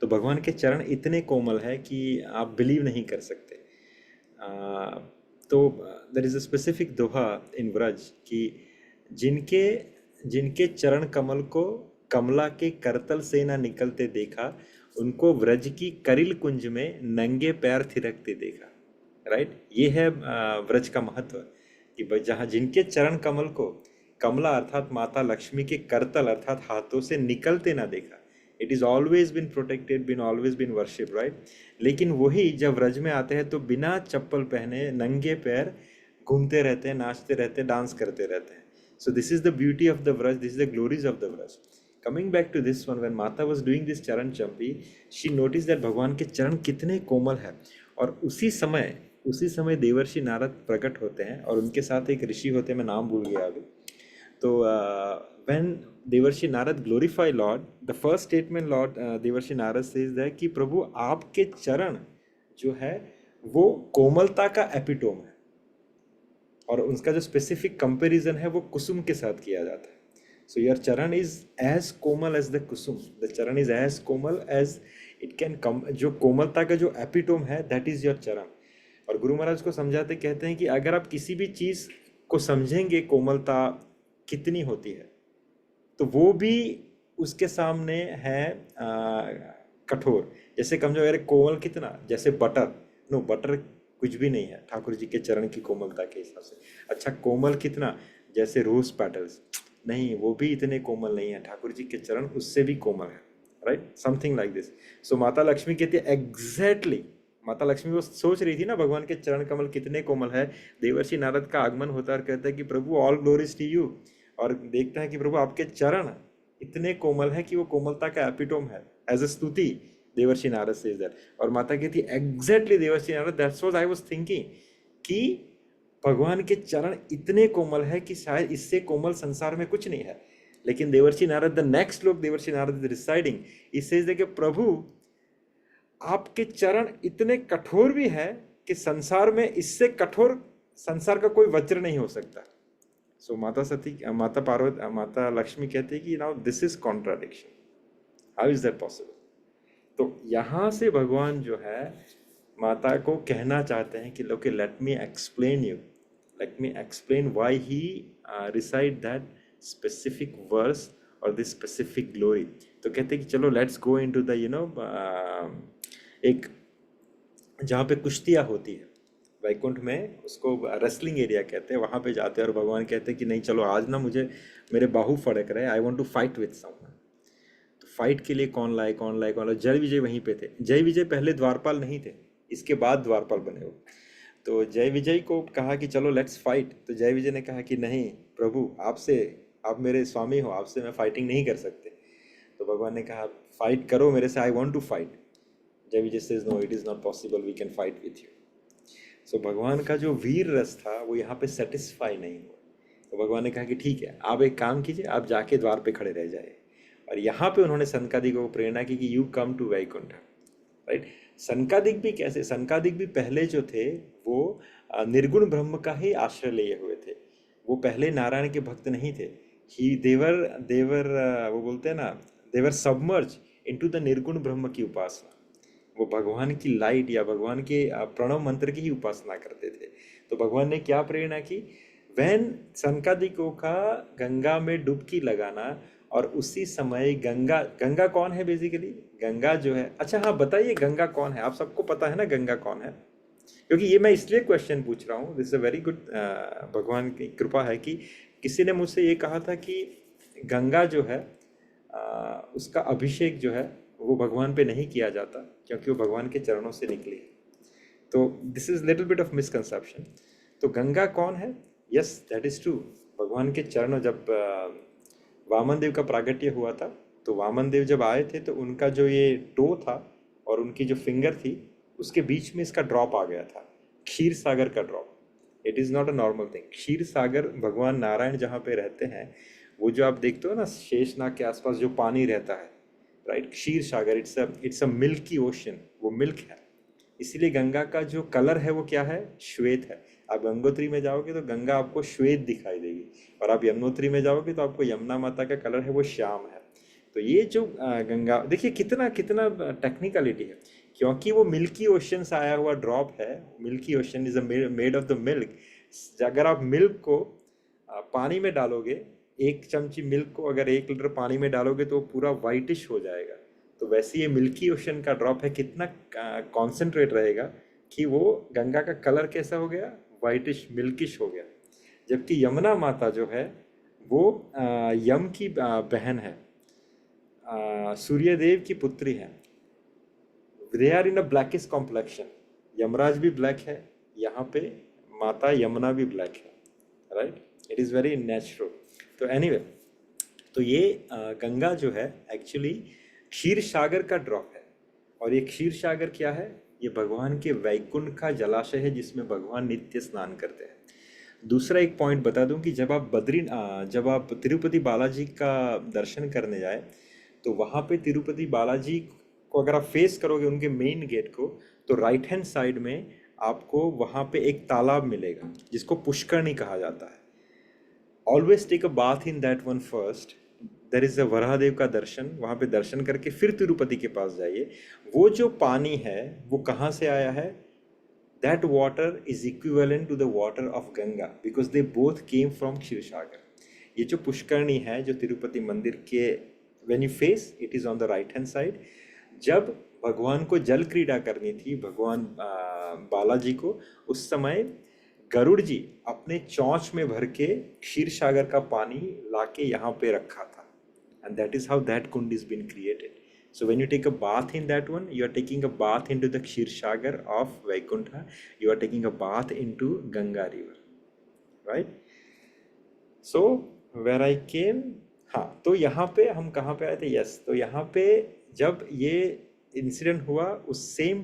तो भगवान के चरण इतने कोमल है कि आप बिलीव नहीं कर सकते। तो देयर इज़ अ स्पेसिफिक दोहा इन व्रज कि जिनके चरण कमल को कमला के करतल से ना निकलते देखा, उनको व्रज की करिल कुंज में नंगे पैर थिरकते देखा, राइट। ये है व्रज का महत्व कि जहाँ जिनके चरण कमल को कमला अर्थात माता लक्ष्मी के करतल अर्थात हाथों से निकलते ना देखा, it is always been protected, been always been worship, right. लेकिन वही जब व्रज में आते हैं तो बिना चप्पल पहने नंगे पैर घूमते रहते हैं, नाचते रहते हैं, डांस करते रहते हैं। So this is the beauty of the Vraj, this is the glories of the Vraj. Coming back to this one, when mata was doing this charan champi, she notice that भगवान के चरण कितने कोमल है। और उसी समय देवर्षि नारद प्रकट होते हैं और उनके साथ एक ऋषि होते हैं, मैं नाम भूल गया अभी। तो when देवर्षि Narad glorify Lord, the first statement Lord देवर्षि नारद says that कि प्रभु आपके चरण जो है वो कोमलता का एपिटोम है, और उसका जो स्पेसिफिक कंपैरिजन है वो कुसुम के साथ किया जाता है। So your charan is as Komal as the Kusum, the charan is as Komal as it can come, जो कोमलता का जो एपिटोम है that is your charan। और गुरु महाराज को समझाते कहते हैं कि अगर आप किसी भी चीज़ को समझेंगे कोमलता कितनी होती है, तो वो भी उसके सामने है कठोर। जैसे कम जो अरे कोमल कितना, जैसे बटर, नो बटर कुछ भी नहीं है ठाकुर जी के चरण की कोमलता के हिसाब से। अच्छा कोमल कितना, जैसे रोज पेटल्स, नहीं वो भी इतने कोमल नहीं है, ठाकुर जी के चरण उससे भी कोमल है, राइट, समथिंग लाइक दिस। सो माता लक्ष्मी कहती है एग्जैक्टली, माता लक्ष्मी वो सोच रही थी ना भगवान के चरण कमल कितने कोमल है। देवर्षि नारद का आगमन होता है और कहता है कि प्रभु ऑल ग्लोरीज टू यू, और देखता है कि प्रभु आपके चरण इतने कोमल है कि वो कोमलता का एपिटोम है, एज अ स्तुति देवर्षि नारद सेज दैट। और माता कहती है एग्जैक्टली देवर्षि Narad, that's what I was thinking कि भगवान के चरण इतने कोमल है कि शायद इससे कोमल संसार में कुछ नहीं है। लेकिन देवर्षि नारद, द नेक्स्ट श्लोक देवर्षि Narad is residing, he says that कि प्रभु आपके चरण इतने कठोर भी है कि संसार में इससे कठोर संसार का कोई वज्र नहीं हो सकता। सो माता लक्ष्मी कहती है कि now this is contradiction, how is that possible. तो यहाँ से भगवान जो है माता को कहना चाहते हैं कि लोके let me explain why he recite that specific verse और दिस स्पेसिफिक ग्लोरी। तो कहते हैं कि चलो लेट्स गो इनटू द एक जहाँ पे कुश्तियाँ होती है वैकुंठ में, उसको रेसलिंग एरिया कहते हैं, वहाँ पे जाते हैं और भगवान कहते हैं कि नहीं चलो आज ना मुझे मेरे बाहु फड़क रहे, I want to fight with someone. तो फाइट के लिए कौन लाए। जय विजय वहीं पे थे। जय विजय पहले द्वारपाल नहीं थे, इसके बाद द्वारपाल बने हो। तो जय विजय को कहा कि चलो लेट्स फाइट, तो जय विजय ने कहा कि नहीं प्रभु, आपसे, आप मेरे स्वामी हो, आपसे मैं फाइटिंग नहीं कर सकते। तो भगवान ने कहा फाइट करो मेरे से, I want to fight. Jay Vijay says no, it is not possible, we can fight with you. So भगवान का जो वीर रस था वो यहाँ पे सेटिस्फाई नहीं हुआ। तो भगवान ने कहा कि ठीक है, आप एक काम कीजिए, आप जाके द्वार पे खड़े रह जाए। और यहाँ पे उन्होंने सनकादिक को प्रेरणा की कि you come to Vaikunth, right. Sanakadik भी कैसे, सनकादिक भी पहले जो थे वो निर्गुण ब्रह्म का ही आश्रय लिए हुए थे। वो पहले नारायण के भक्त नहीं थे। ही देवर वो बोलते हैं ना, देवर सबमर्ज इनटू द निर्गुण ब्रह्म की उपासना। वो भगवान की लाइट या भगवान के प्रणव मंत्र की ही उपासना करते थे। तो भगवान ने क्या प्रेरणा की, वैन सनकादिकों का गंगा में डुबकी लगाना, और उसी समय गंगा, गंगा कौन है बेसिकली, गंगा जो है, अच्छा हाँ बताइए गंगा कौन है, आप सबको पता है ना गंगा कौन है? क्योंकि ये मैं इसलिए क्वेश्चन पूछ रहा हूँ, this is a very good, भगवान की कृपा है कि किसी ने मुझसे ये कहा था कि गंगा जो है उसका अभिषेक जो है वो भगवान पे नहीं किया जाता क्योंकि वो भगवान के चरणों से निकली है। तो this is little bit of misconception. तो गंगा कौन है? Yes that is true. भगवान के चरणों, जब वामन देव का प्रागट्य हुआ था, तो वामन देव जब आए थे तो उनका जो ये टो था और उनकी जो फिंगर थी उसके बीच में इसका ड्रॉप आ गया था, क्षीर सागर का drop. It is not a normal thing. Ksheer Sagar, भगवान नारायण जहाँ पे रहते हैं, वो जो आप देखते हो ना शेषनाग के आसपास जो पानी रहता है, right, Kshir Sagar, it's a milky ocean, वो मिल्क है। इसीलिए गंगा का जो कलर है वो क्या है? श्वेत है। आप गंगोत्री में जाओगे तो गंगा आपको श्वेत दिखाई देगी, और आप यमुनोत्री में जाओगे तो आपको यमुना माता का कलर है वो श्याम है। तो ये जो गंगा, देखिए कितना कितना टेक्निकलिटी है, क्योंकि वो मिल्की ओशन से आया हुआ ड्रॉप है। Milky ocean is made of the milk. अगर आप मिल्क को पानी में डालोगे, एक चमची मिल्क को अगर 1 लीटर पानी में डालोगे तो वो पूरा वाइटिश हो जाएगा। तो वैसे ये मिल्की ओशन का ड्रॉप है, कितना कॉन्सेंट्रेट रहेगा कि वो गंगा का कलर कैसा हो गया? वाइटिश मिल्किश हो गया। जबकि यमुना माता जो है वो यम की बहन है, सूर्यदेव की पुत्री है। They are in a blackish complexion. Yamraj भी ब्लैक है, यहाँ पे माता यमुना भी ब्लैक है, right. It is very natural. तो एनीवे, तो ये गंगा जो है एक्चुअली क्षीर सागर का ड्रॉप है। और ये क्षीर सागर क्या है? ये भगवान के वैकुंठ का जलाशय है जिसमें भगवान नित्य स्नान करते हैं। दूसरा एक पॉइंट बता दूं कि जब आप तिरुपति बालाजी का दर्शन करने जाए तो वहाँ पे तिरुपति बालाजी को अगर आप फेस करोगे उनके मेन गेट को, तो राइट हैंड साइड में आपको वहाँ पे एक तालाब मिलेगा जिसको पुष्करणी कहा जाता है। Always take a bath in that one first. There is a Varahadev का दर्शन, वहाँ पे दर्शन करके फिर तिरुपति के पास जाइए। वो जो पानी है वो कहाँ से आया है? That water is equivalent to the water of Ganga because they both came from Kshirsagar. ये जो पुष्करणी है जो तिरुपति मंदिर के, when you face it is on the right hand side. जब भगवान को जल क्रीड़ा करनी थी, भगवान बालाजी को, उस समय गरुड़ जी अपने चोंच में भर के क्षीर सागर का पानी लाके यहाँ पे रखा था, and that is how that kund is been created. So when you take a bath in that one, you are taking a bath into the Kshir Sagar of Vaikuntha. You are taking a bath into Ganga river, right? So where I came, हाँ, तो यहाँ पे हम कहाँ पे आए थे? यस, तो यहाँ पे जब ये इंसिडेंट हुआ उस सेम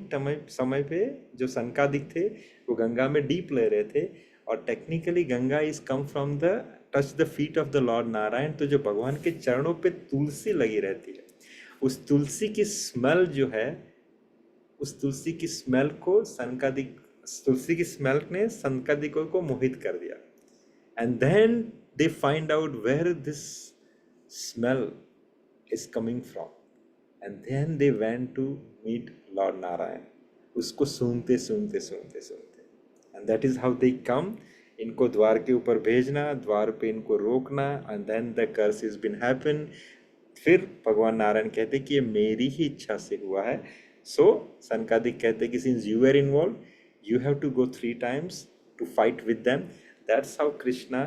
समय पे जो सनकादिक थे वो गंगा में डीप ले रहे थे। और technically Ganga is come from the touch the feet of the lord Narayan. तो जो भगवान के चरणों पे तुलसी लगी रहती है, उस तुलसी की स्मेल जो है, उस तुलसी की स्मेल को तुलसी की स्मेल ने सनकादिकों को मोहित कर दिया। And then they find out where this smell is coming from, and then they went to meet lord Narayan, उसको सूंघते सूंघते सूंघते सूंघते, and that is how they come. इनको द्वार के ऊपर भेजना, द्वार पे इनको रोकना, and then the curse is been happen. फिर भगवान नारायण कहते कि ये मेरी ही इच्छा से हुआ है। सो सनकादिक कहते कि since you are involve, you have to go 3 times to fight with them. That's how Krishna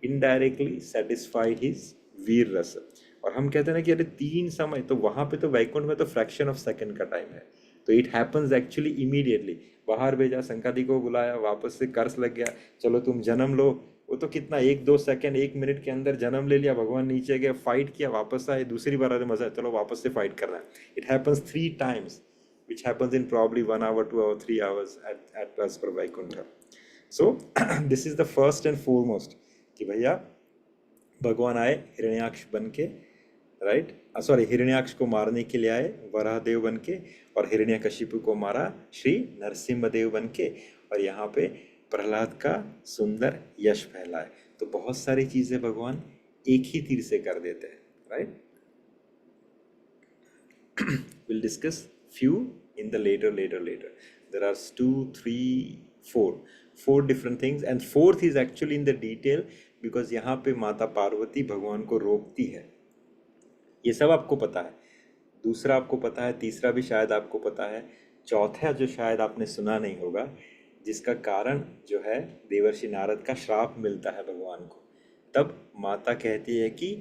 indirectly satisfy his veer ras. और हम कहते हैं ना कि अरे 3 समय, तो वहाँ पे तो वैकुंठ में तो फ्रैक्शन ऑफ सेकंड का टाइम है, तो इट हैपन्स एक्चुअली इमीडिएटली। बाहर भेजा, संकादी को बुलाया, वापस से कर्ज लग गया, चलो तुम जन्म लो, वो तो कितना 1-2 सेकंड 1 मिनट के अंदर जन्म ले लिया, भगवान नीचे गए, फाइट किया, वापस आए, दूसरी बार अरे मजा, चलो वापस से फाइट करना है। It happens 3 times which happens in probably 1 hour, 2 hour, 3 hours at as per Vaikuntha. So this is the first and foremost कि भैया भगवान आए हिरण्याक्ष बन के, राइट, सॉरी, हिरण्याक्ष को मारने के लिए आए वराहदेव बन के, और हिरण्यकशिपु को मारा श्री नरसिम्हदेव बन के, और यहाँ पे प्रहलाद का सुंदर यश फैलाए। तो बहुत सारी चीजें भगवान एक ही तीर से कर देते हैं, right. We'll discuss few in the later. There are 2, 3, 4 different things, and fourth is actually in the detail because यहाँ पे माता पार्वती भगवान को रोकती है। ये सब आपको पता है, दूसरा आपको पता है, तीसरा भी शायद आपको पता है, चौथा जो शायद आपने सुना नहीं होगा, जिसका कारण जो है देवर्षि नारद का श्राप मिलता है भगवान को। तब माता कहती है कि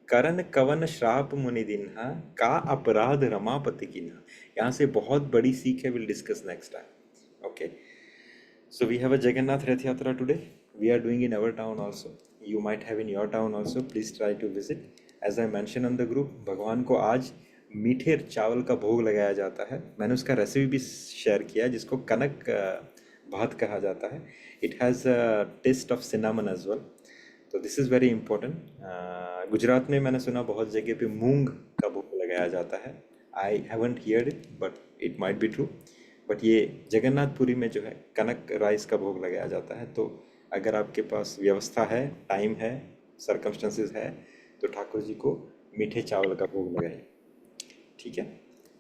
करण कवन श्राप मुनि दिन्हा, का अपराध रमापति किन्हा। यहाँ से बहुत बड़ी सीख है, will discuss next time. Okay, so we have a Jagannath Rath Yatra today, we are doing in our town also, you might have in your town also, please try to visit. As I mention on the group, भगवान को आज मीठे चावल का भोग लगाया जाता है। मैंने उसका रेसिपी भी शेयर किया, जिसको कनक भात कहा जाता है। It has a taste of cinnamon as well, तो this is very important. Gujarat में मैंने सुना बहुत जगह पे मूंग का भोग लगाया जाता है। I haven't heard it but it might be true. But ये जगन्नाथपुरी में जो है कनक राइस का भोग लगाया जाता है। तो अगर आपके पास व्यवस्था है, टाइम है, सर्कमस्टेंसेस है, तो ठाकुर जी को मीठे चावल का भोग लगाए, ठीक है।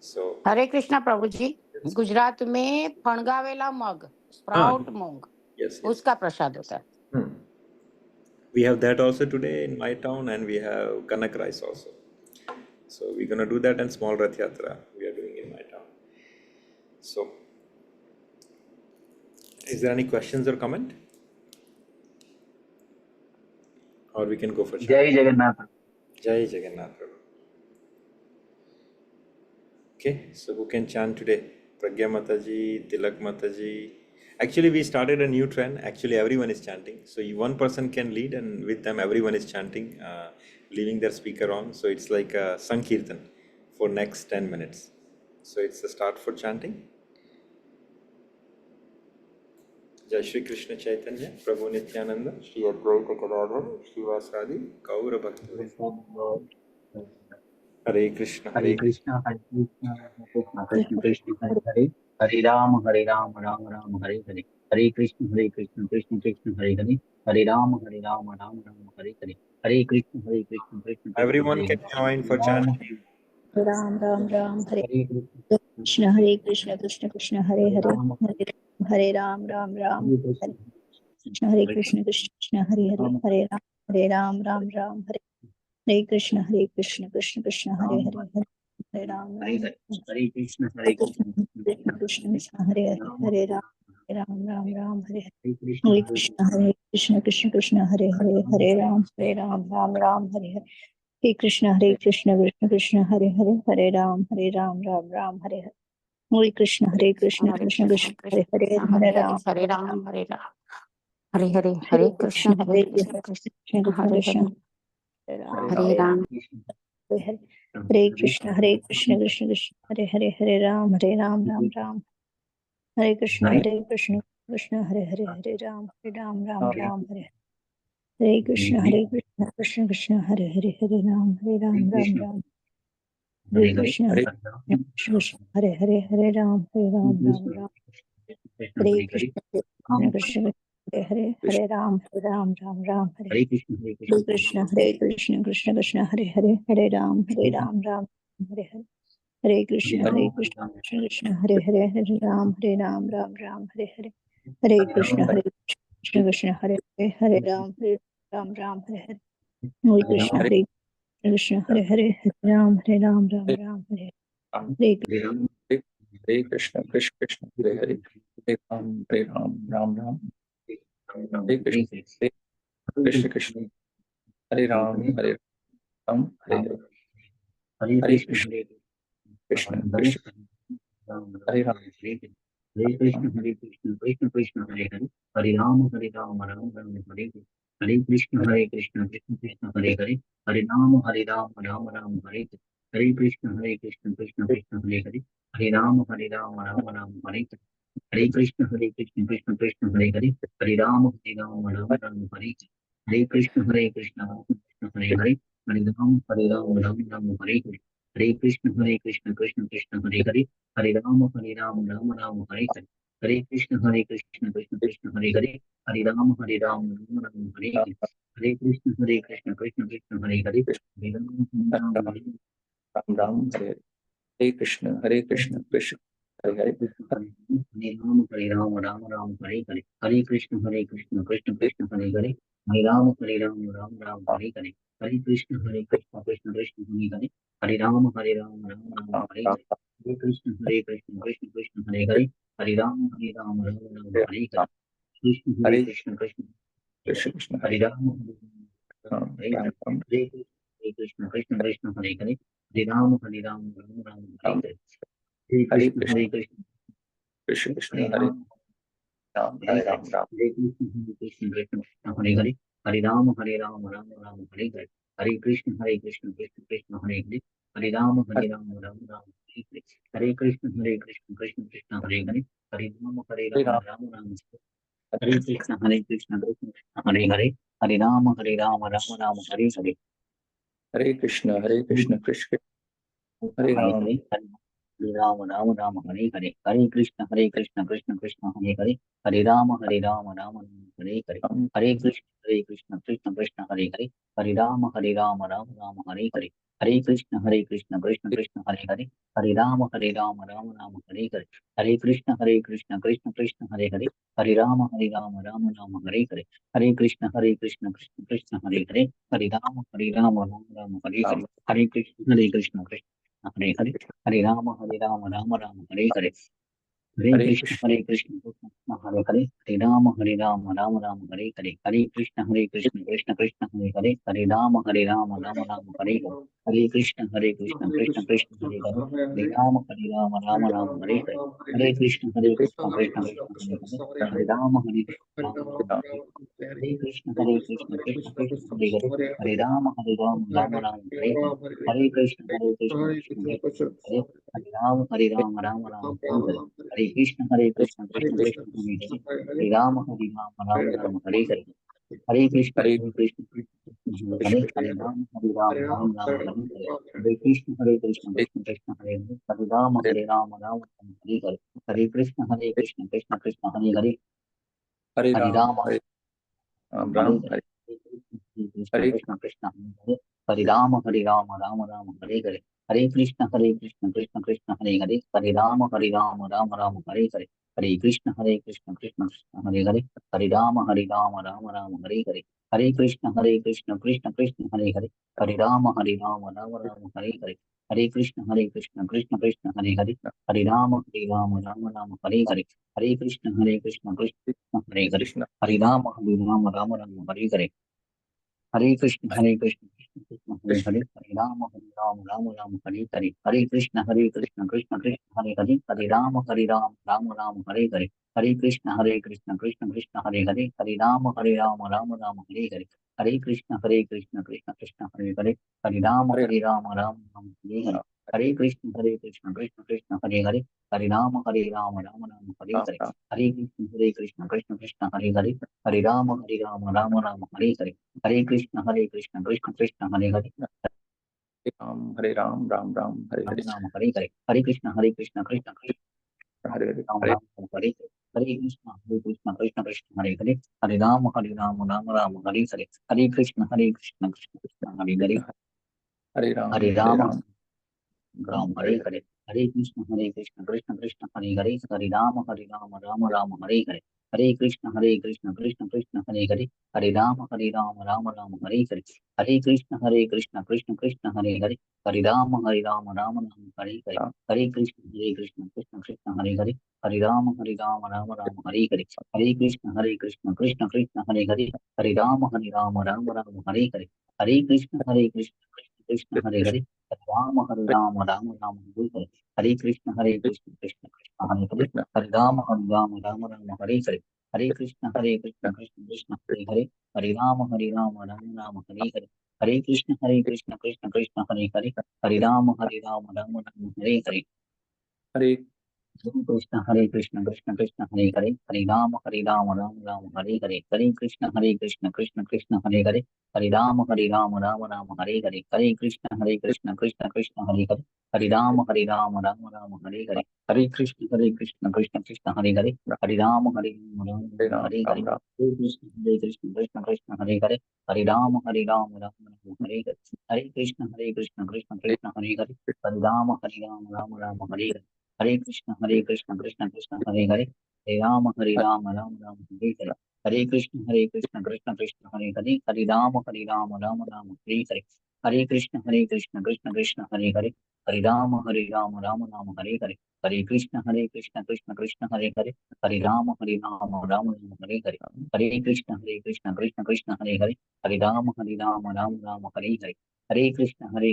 सो हरे कृष्णा प्रभु जी। गुजरात में फणगावेला मग, स्प्राउट मूंग, yes, उसका प्रसाद होता है। We have that also today in my town, and we have kanak rice also. So we're gonna do that, and small Rath Yatra we are doing in my town. So, is there any questions or comment? Or we can go for जय Jagannath. Jai Jagannath Prabhu. Okay, so who can chant today? Pragya Mataji, Tilak Mataji. Actually, we started a new trend. Actually, everyone is chanting. So one person can lead, and with them, everyone is chanting, leaving their speaker on. So it's like a Sankirtan for next 10 minutes. So it's the start for chanting. Jai Shri Krishna Chaitanya, Prabhu Nityananda, Shri Advaita Gadadhar, Srivasadi, Gaura Bhakta. Hare Krishna, Hare Hare Krishna Hare Krishna Krishna Krishna Hare Hare, Hare Ram Ram Ram Hare Hare, Hare Krishna Krishna Krishna Hare Hare, Hare Ram Ram Hare Hare, Hare Krishna Krishna Krishna Everyone Hare can Hare, join for Ram chanting. Ram Ram Ram Hare Hare Krishna Krishna Krishna Krishna Hare Hare, Ram हरे राम राम राम हरे हरे कृष्ण कृष्ण, हरे कृष्ण कृष्ण हरे हरे, हरे राम राम राम हरे कृष्ण कृष्ण कृष्ण हरे हरे, हरे राम हरे राम हरे कृष्ण कृष्ण कृष्ण हरे हरे, हरे राम राम राम हरे हरे हरे कृष्ण कृष्ण हरे हरे, हरे राम राम राम हरे हरे, हे कृष्ण कृष्ण कृष्ण हरे हरे, हरे राम राम राम हरे हरे, हरे कृष्ण कृष्ण हरे कृष्ण कृष्ण कृष्ण हरे हरे, कृष्ण हरे हरे हरे, राम हरे राम हरे राम, हरे हरे, हरे हरे कृष्ण कृष्ण कृष्ण कृष्ण हरे कृष्ण हरे, हरे हरे राम। हरे हरे, हरे कृष्ण कृष्ण कृष्ण हरे हरे, हरे राम राम राम, हरे कृष्ण कृष्ण हरे हरे, हरे राम राम राम हरे, हरे कृष्ण कृष्ण कृष्ण हरे हरे, हरे राम राम राम, हरे कृष्ण कृष्ण हरे हरे, हरे राम राम राम, हरे कृष्ण कृष्ण हरे हरे, हरे राम राम राम हरे, हरे कृष्ण हरे कृष्ण कृष्ण कृष्ण हरे हरे, हरे राम राम हरे हरे, हरे कृष्ण कृष्ण कृष्ण हरे हरे, हरे राम राम हरे हरे, हरे कृष्ण कृष्ण हरे हरे, हरे राम राम हरे हरे, हरे कृष्ण हरे हरे, हरे राम राम हरे, हरे हरे कृष्ण कृष्ण कृष्ण हरे हरे, हरे राम राम राम, हरे कृष्ण कृष्ण कृष्ण हरे राम हरे राम, हरे हरे, हरे हरे कृष्ण कृष्ण कृष्ण कृष्ण हरे राम हरे कृष्ण कृष्ण कृष्ण हरे हरे, हरे राम राम राम हरे हरे, हरे कृष्ण कृष्ण कृष्ण हरे हरे, हरे राम राम राम हरे हरे, हरे कृष्ण कृष्ण कृष्ण हरे हरे, हरे राम राम राम हरे हरे, हरे कृष्ण कृष्ण कृष्ण हरे हरे, हरे राम राम राम हरे हरे, हरे कृष्ण कृष्ण हरे हरे, हरे राम राम हरे हरे, हरे कृष्ण कृष्ण कृष्ण हरे हरे, हरे राम राम हरे हरे, हरे कृष्ण कृष्ण कृष्ण हरे हरे, हरे राम राम हरे हरे, हरे कृष्ण कृष्ण कृष्ण हरे हरे, हरे राम हरे राम राम राम हरे हरे, हरे कृष्ण कृष्ण हरे हरे, हरे राम राम राम हरे हरे, हरे कृष्ण कृष्ण कृष्ण हरे हरे, हरे राम राम हरे हरे, हरे कृष्ण कृष्ण कृष्ण हरे हरे, हरे राम राम राम हरे राम हरे, हरे कृष्ण कृष्ण कृष्ण हरे हरे, हरे राम राम राम हरे हरे, कृष्ण हरे कृष्ण कृष्ण हरे राम राम हरे राम हरे, राम हरे कृष्ण कृष्ण हरे हरे, हरे राम राम राम हरे राम, हरे, हरे हरे कृष्ण कृष्ण हरे हरे राम राम, हरे हरे हरे, राम राम, हरे कृष्ण कृष्ण हरे हरे, हरे राम राम राम हरे हरे, हरे कृष्ण कृष्ण कृष्ण हरे हरे, हरे राम राम राम हरे हरे, हरे कृष्ण कृष्ण कृष्ण हरे हरे, हरे हरे राम राम राम राम हरे कृष्ण कृष्ण कृष्ण हरे हरे, हरे राम राम राम हरे हरे, हरे कृष्ण कृष्ण हरे हरे राम, हरे, हरे राम राम हरे हरे, हरे कृष्ण कृष्ण कृष्ण हरे हरे, हरे राम राम राम हरे हरे, राम हरे कृष्ण कृष्ण कृष्ण हरे हरे, हरे राम राम राम हरे हरे, हरे कृष्ण कृष्ण कृष्ण हरे हरे, हरे राम राम राम हरे हरे, हरे कृष्ण कृष्ण कृष्ण हरे हरे, हरे राम राम राम हरे हरे, हरे कृष्ण कृष्ण कृष्ण हरे हरे, हरे राम राम राम हरे हरे, राम, हरे कृष्ण कृष्ण हरे हरे, हरे राम राम हरे हरे, हरे कृष्ण हरे कृष्ण कृष्ण हरे हरे, हरे राम राम हरे हरे, हरे कृष्ण कृष्ण कृष्ण हरे हरे, हरे राम राम हरे हरे, हरे कृष्ण कृष्ण कृष्ण हरे हरे, हरे राम राम हरे हरे, हरे कृष्ण कृष्ण कृष्ण हरे हरे, हरे राम राम राम, हरे, हरे कृष्ण कृष्ण कृष्ण हरे हरे, हरे राम राम हरे हरे, हरे कृष्ण कृष्ण कृष्ण हरे, हरे राम हरे हरे, हरे कृष्ण कृष्ण हरे हरे, हरे राम राम हरे हरे, हरे कृष्ण हरे कृष्ण कृष्ण हरे कृष्ण हरे, राम राम हरे हरे, हरे कृष्ण कृष्ण कृष्ण हरे हरे, हरे हरे राम हरे हरे, हरे कृष्ण कृष्ण कृष्ण हरे हरे, हरे हरे राम, राम हरे राम हरे राम, हरे, हरे कृष्ण हरे कृष्ण कृष्ण हरे हरे, हरे राम राम हरे हरे, हरे कृष्ण कृष्ण कृष्ण हरे हरे, हरे राम राम हरे हरे, हरे कृष्ण कृष्ण कृष्ण हरे हरे, हरे राम राम हरे हरे, हरे कृष्ण कृष्ण कृष्ण हरे हरे, हरे राम राम हरे हरे, हरे कृष्ण कृष्ण कृष्ण हरे हरे, हरे राम राम हरे हरे, हरे कृष्ण कृष्ण हरे हरे, कृष्ण हरे राम राम हरे हरे, हरे कृष्ण कृष्ण कृष्ण हरे कृष्ण हरे, हरे राम हरे हरे, हरे कृष्ण कृष्ण कृष्ण हरे हरे, हरे राम हरे हरे, हरे कृष्ण कृष्ण कृष्ण हरे हरे, हरे राम हरे हरे, हरे कृष्ण कृष्ण कृष्ण हरे हरे, हरे हरे राम हरे हरे, राम, हरे कृष्ण कृष्ण कृष्ण हरे हरे, हरे राम राम हरे राम हरे, राम, हरे कृष्ण कृष्ण हरे हरे, हरे राम राम हरे हरे, हरे कृष्ण कृष्ण कृष्ण हरे हरे, हरे राम, राम राम, हरे हरे, राम हरे हरे, हरे कृष्ण कृष्ण कृष्ण हरे हरे, राम हरे राम हरे हरे, हरे कृष्ण कृष्ण कृष्ण हरे हरे, हरे राम राम हरे हरे, हरे कृष्ण कृष्ण कृष्ण हरे हरे, हरे हरे राम राम, राम हरे हरे हरे, हरे, हरे कृष्ण कृष्ण कृष्ण हरे हरे, हरे राम राम हरे हरे, हरे कृष्ण कृष्ण कृष्ण हरे हरे, हरे राम हरे हरे, हरे कृष्ण कृष्ण कृष्ण हरे हरे, हरे राम राम हरे हरे, राम, हरे कृष्ण कृष्ण कृष्ण हरे हरे, हरे राम राम हरे हरे, हरे कृष्ण कृष्ण कृष्ण हरे हरे, हरे राम राम हरे हरे, हरे कृष्ण कृष्ण कृष्ण हरे हरे, राम हरे राम राम राम हरे हरे कृष्ण कृष्ण कृष्ण हरे हरे हरे राम राम राम हरे हरे हरे कृष्ण कृष्ण कृष्ण हरे हरे हरे राम राम हरे हरे हरे कृष्ण कृष्ण कृष्ण हरे हरे हरे राम राम हरे हरे हरे हरे कृष्ण कृष्ण कृष्ण हरे हरे हरे राम राम राम हरे हरे हरे कृष्ण कृष्ण कृष्ण हरे हरे हरे राम राम हरे हरे हरे कृष्ण कृष्ण कृष्ण हरे हरे हरे राम राम हरे हरे हरे कृष्ण कृष्ण कृष्ण हरे हरे हरे राम हरे राम राम हरे राम हरे राम हरे कृष्ण कृष्ण कृष्ण हरे हरे हरे राम राम हरे हरे हरे कृष्ण कृष्ण हरे कृष्ण हरे हरे हरे राम राम हरे हरे हरे कृष्ण कृष्ण कृष्ण हरे हरे हरे राम राम हरे हरे हरे कृष्ण कृष्ण कृष्ण हरे हरे हरे राम राम हरे हरे हरे कृष्ण कृष्ण कृष्ण हरे हरे हरे राम राम हरे हरे हरे कृष्ण कृष्ण कृष्ण हरे हरे हरे राम राम हरे हरे हरे कृष्ण कृष्ण कृष्ण हरे हरे हरे राम राम हरे हरे हरे कृष्ण कृष्ण कृष्ण हरे हरे हरे राम राम हरे हरे हरे कृष्ण कृष्ण कृष्ण हरे हरे हरे राम राम हरे हरे हरे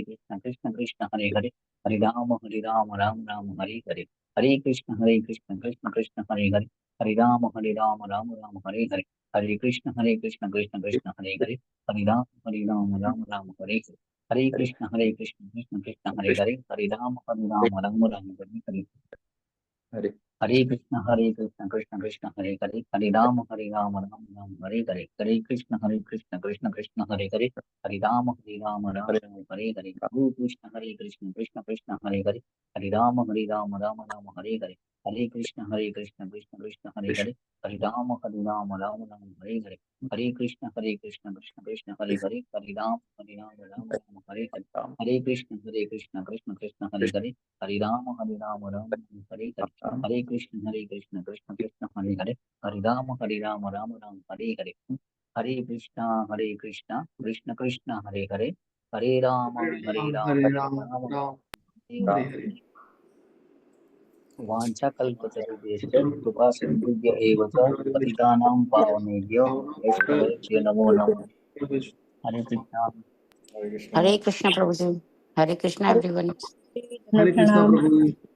कृष्ण कृष्ण कृष्ण हरे हरे हरे राम राम हरे हरे हरे कृष्ण कृष्ण कृष्ण हरे हरे हरे राम राम हरे हरे हरे हरे कृष्ण कृष्ण कृष्ण हरे हरे हरे राम राम हरे हरे हरे कृष्ण कृष्ण कृष्ण हरे हरे हरे राम राम हरे हरे हरे हरे कृष्ण कृष्ण कृष्ण हरे हरे हरे राम राम हरे हरे हरे कृष्ण कृष्ण कृष्ण हरे कृष्ण हरे हरे राम हरे हरे हरे कृष्ण कृष्ण कृष्ण हरे हरे हरे राम राम हरे हरे राम हरे कृष्ण कृष्ण कृष्ण हरे कृष्ण हरे हरे राम हरे हरे राम हरे कृष्ण कृष्ण कृष्ण हरे हरे हरे राम राम हरे हरे हरे कृष्ण कृष्ण कृष्ण हरे हरे हरे राम हरे राम राम राम हरे हरे हरे हरे वाञ्छाकल्पतरुभ्यश्च कृपा सिन्धुभ्य एव च पतितानां पावनेभ्यो वैष्णवेभ्यो नमो नमः हरे कृष्ण Hare Krishna. हरे कृष्ण प्रभु जी। हरे कृष्ण हरे एवरीवन। हरे कृष्णा प्रणाम। प्रभु।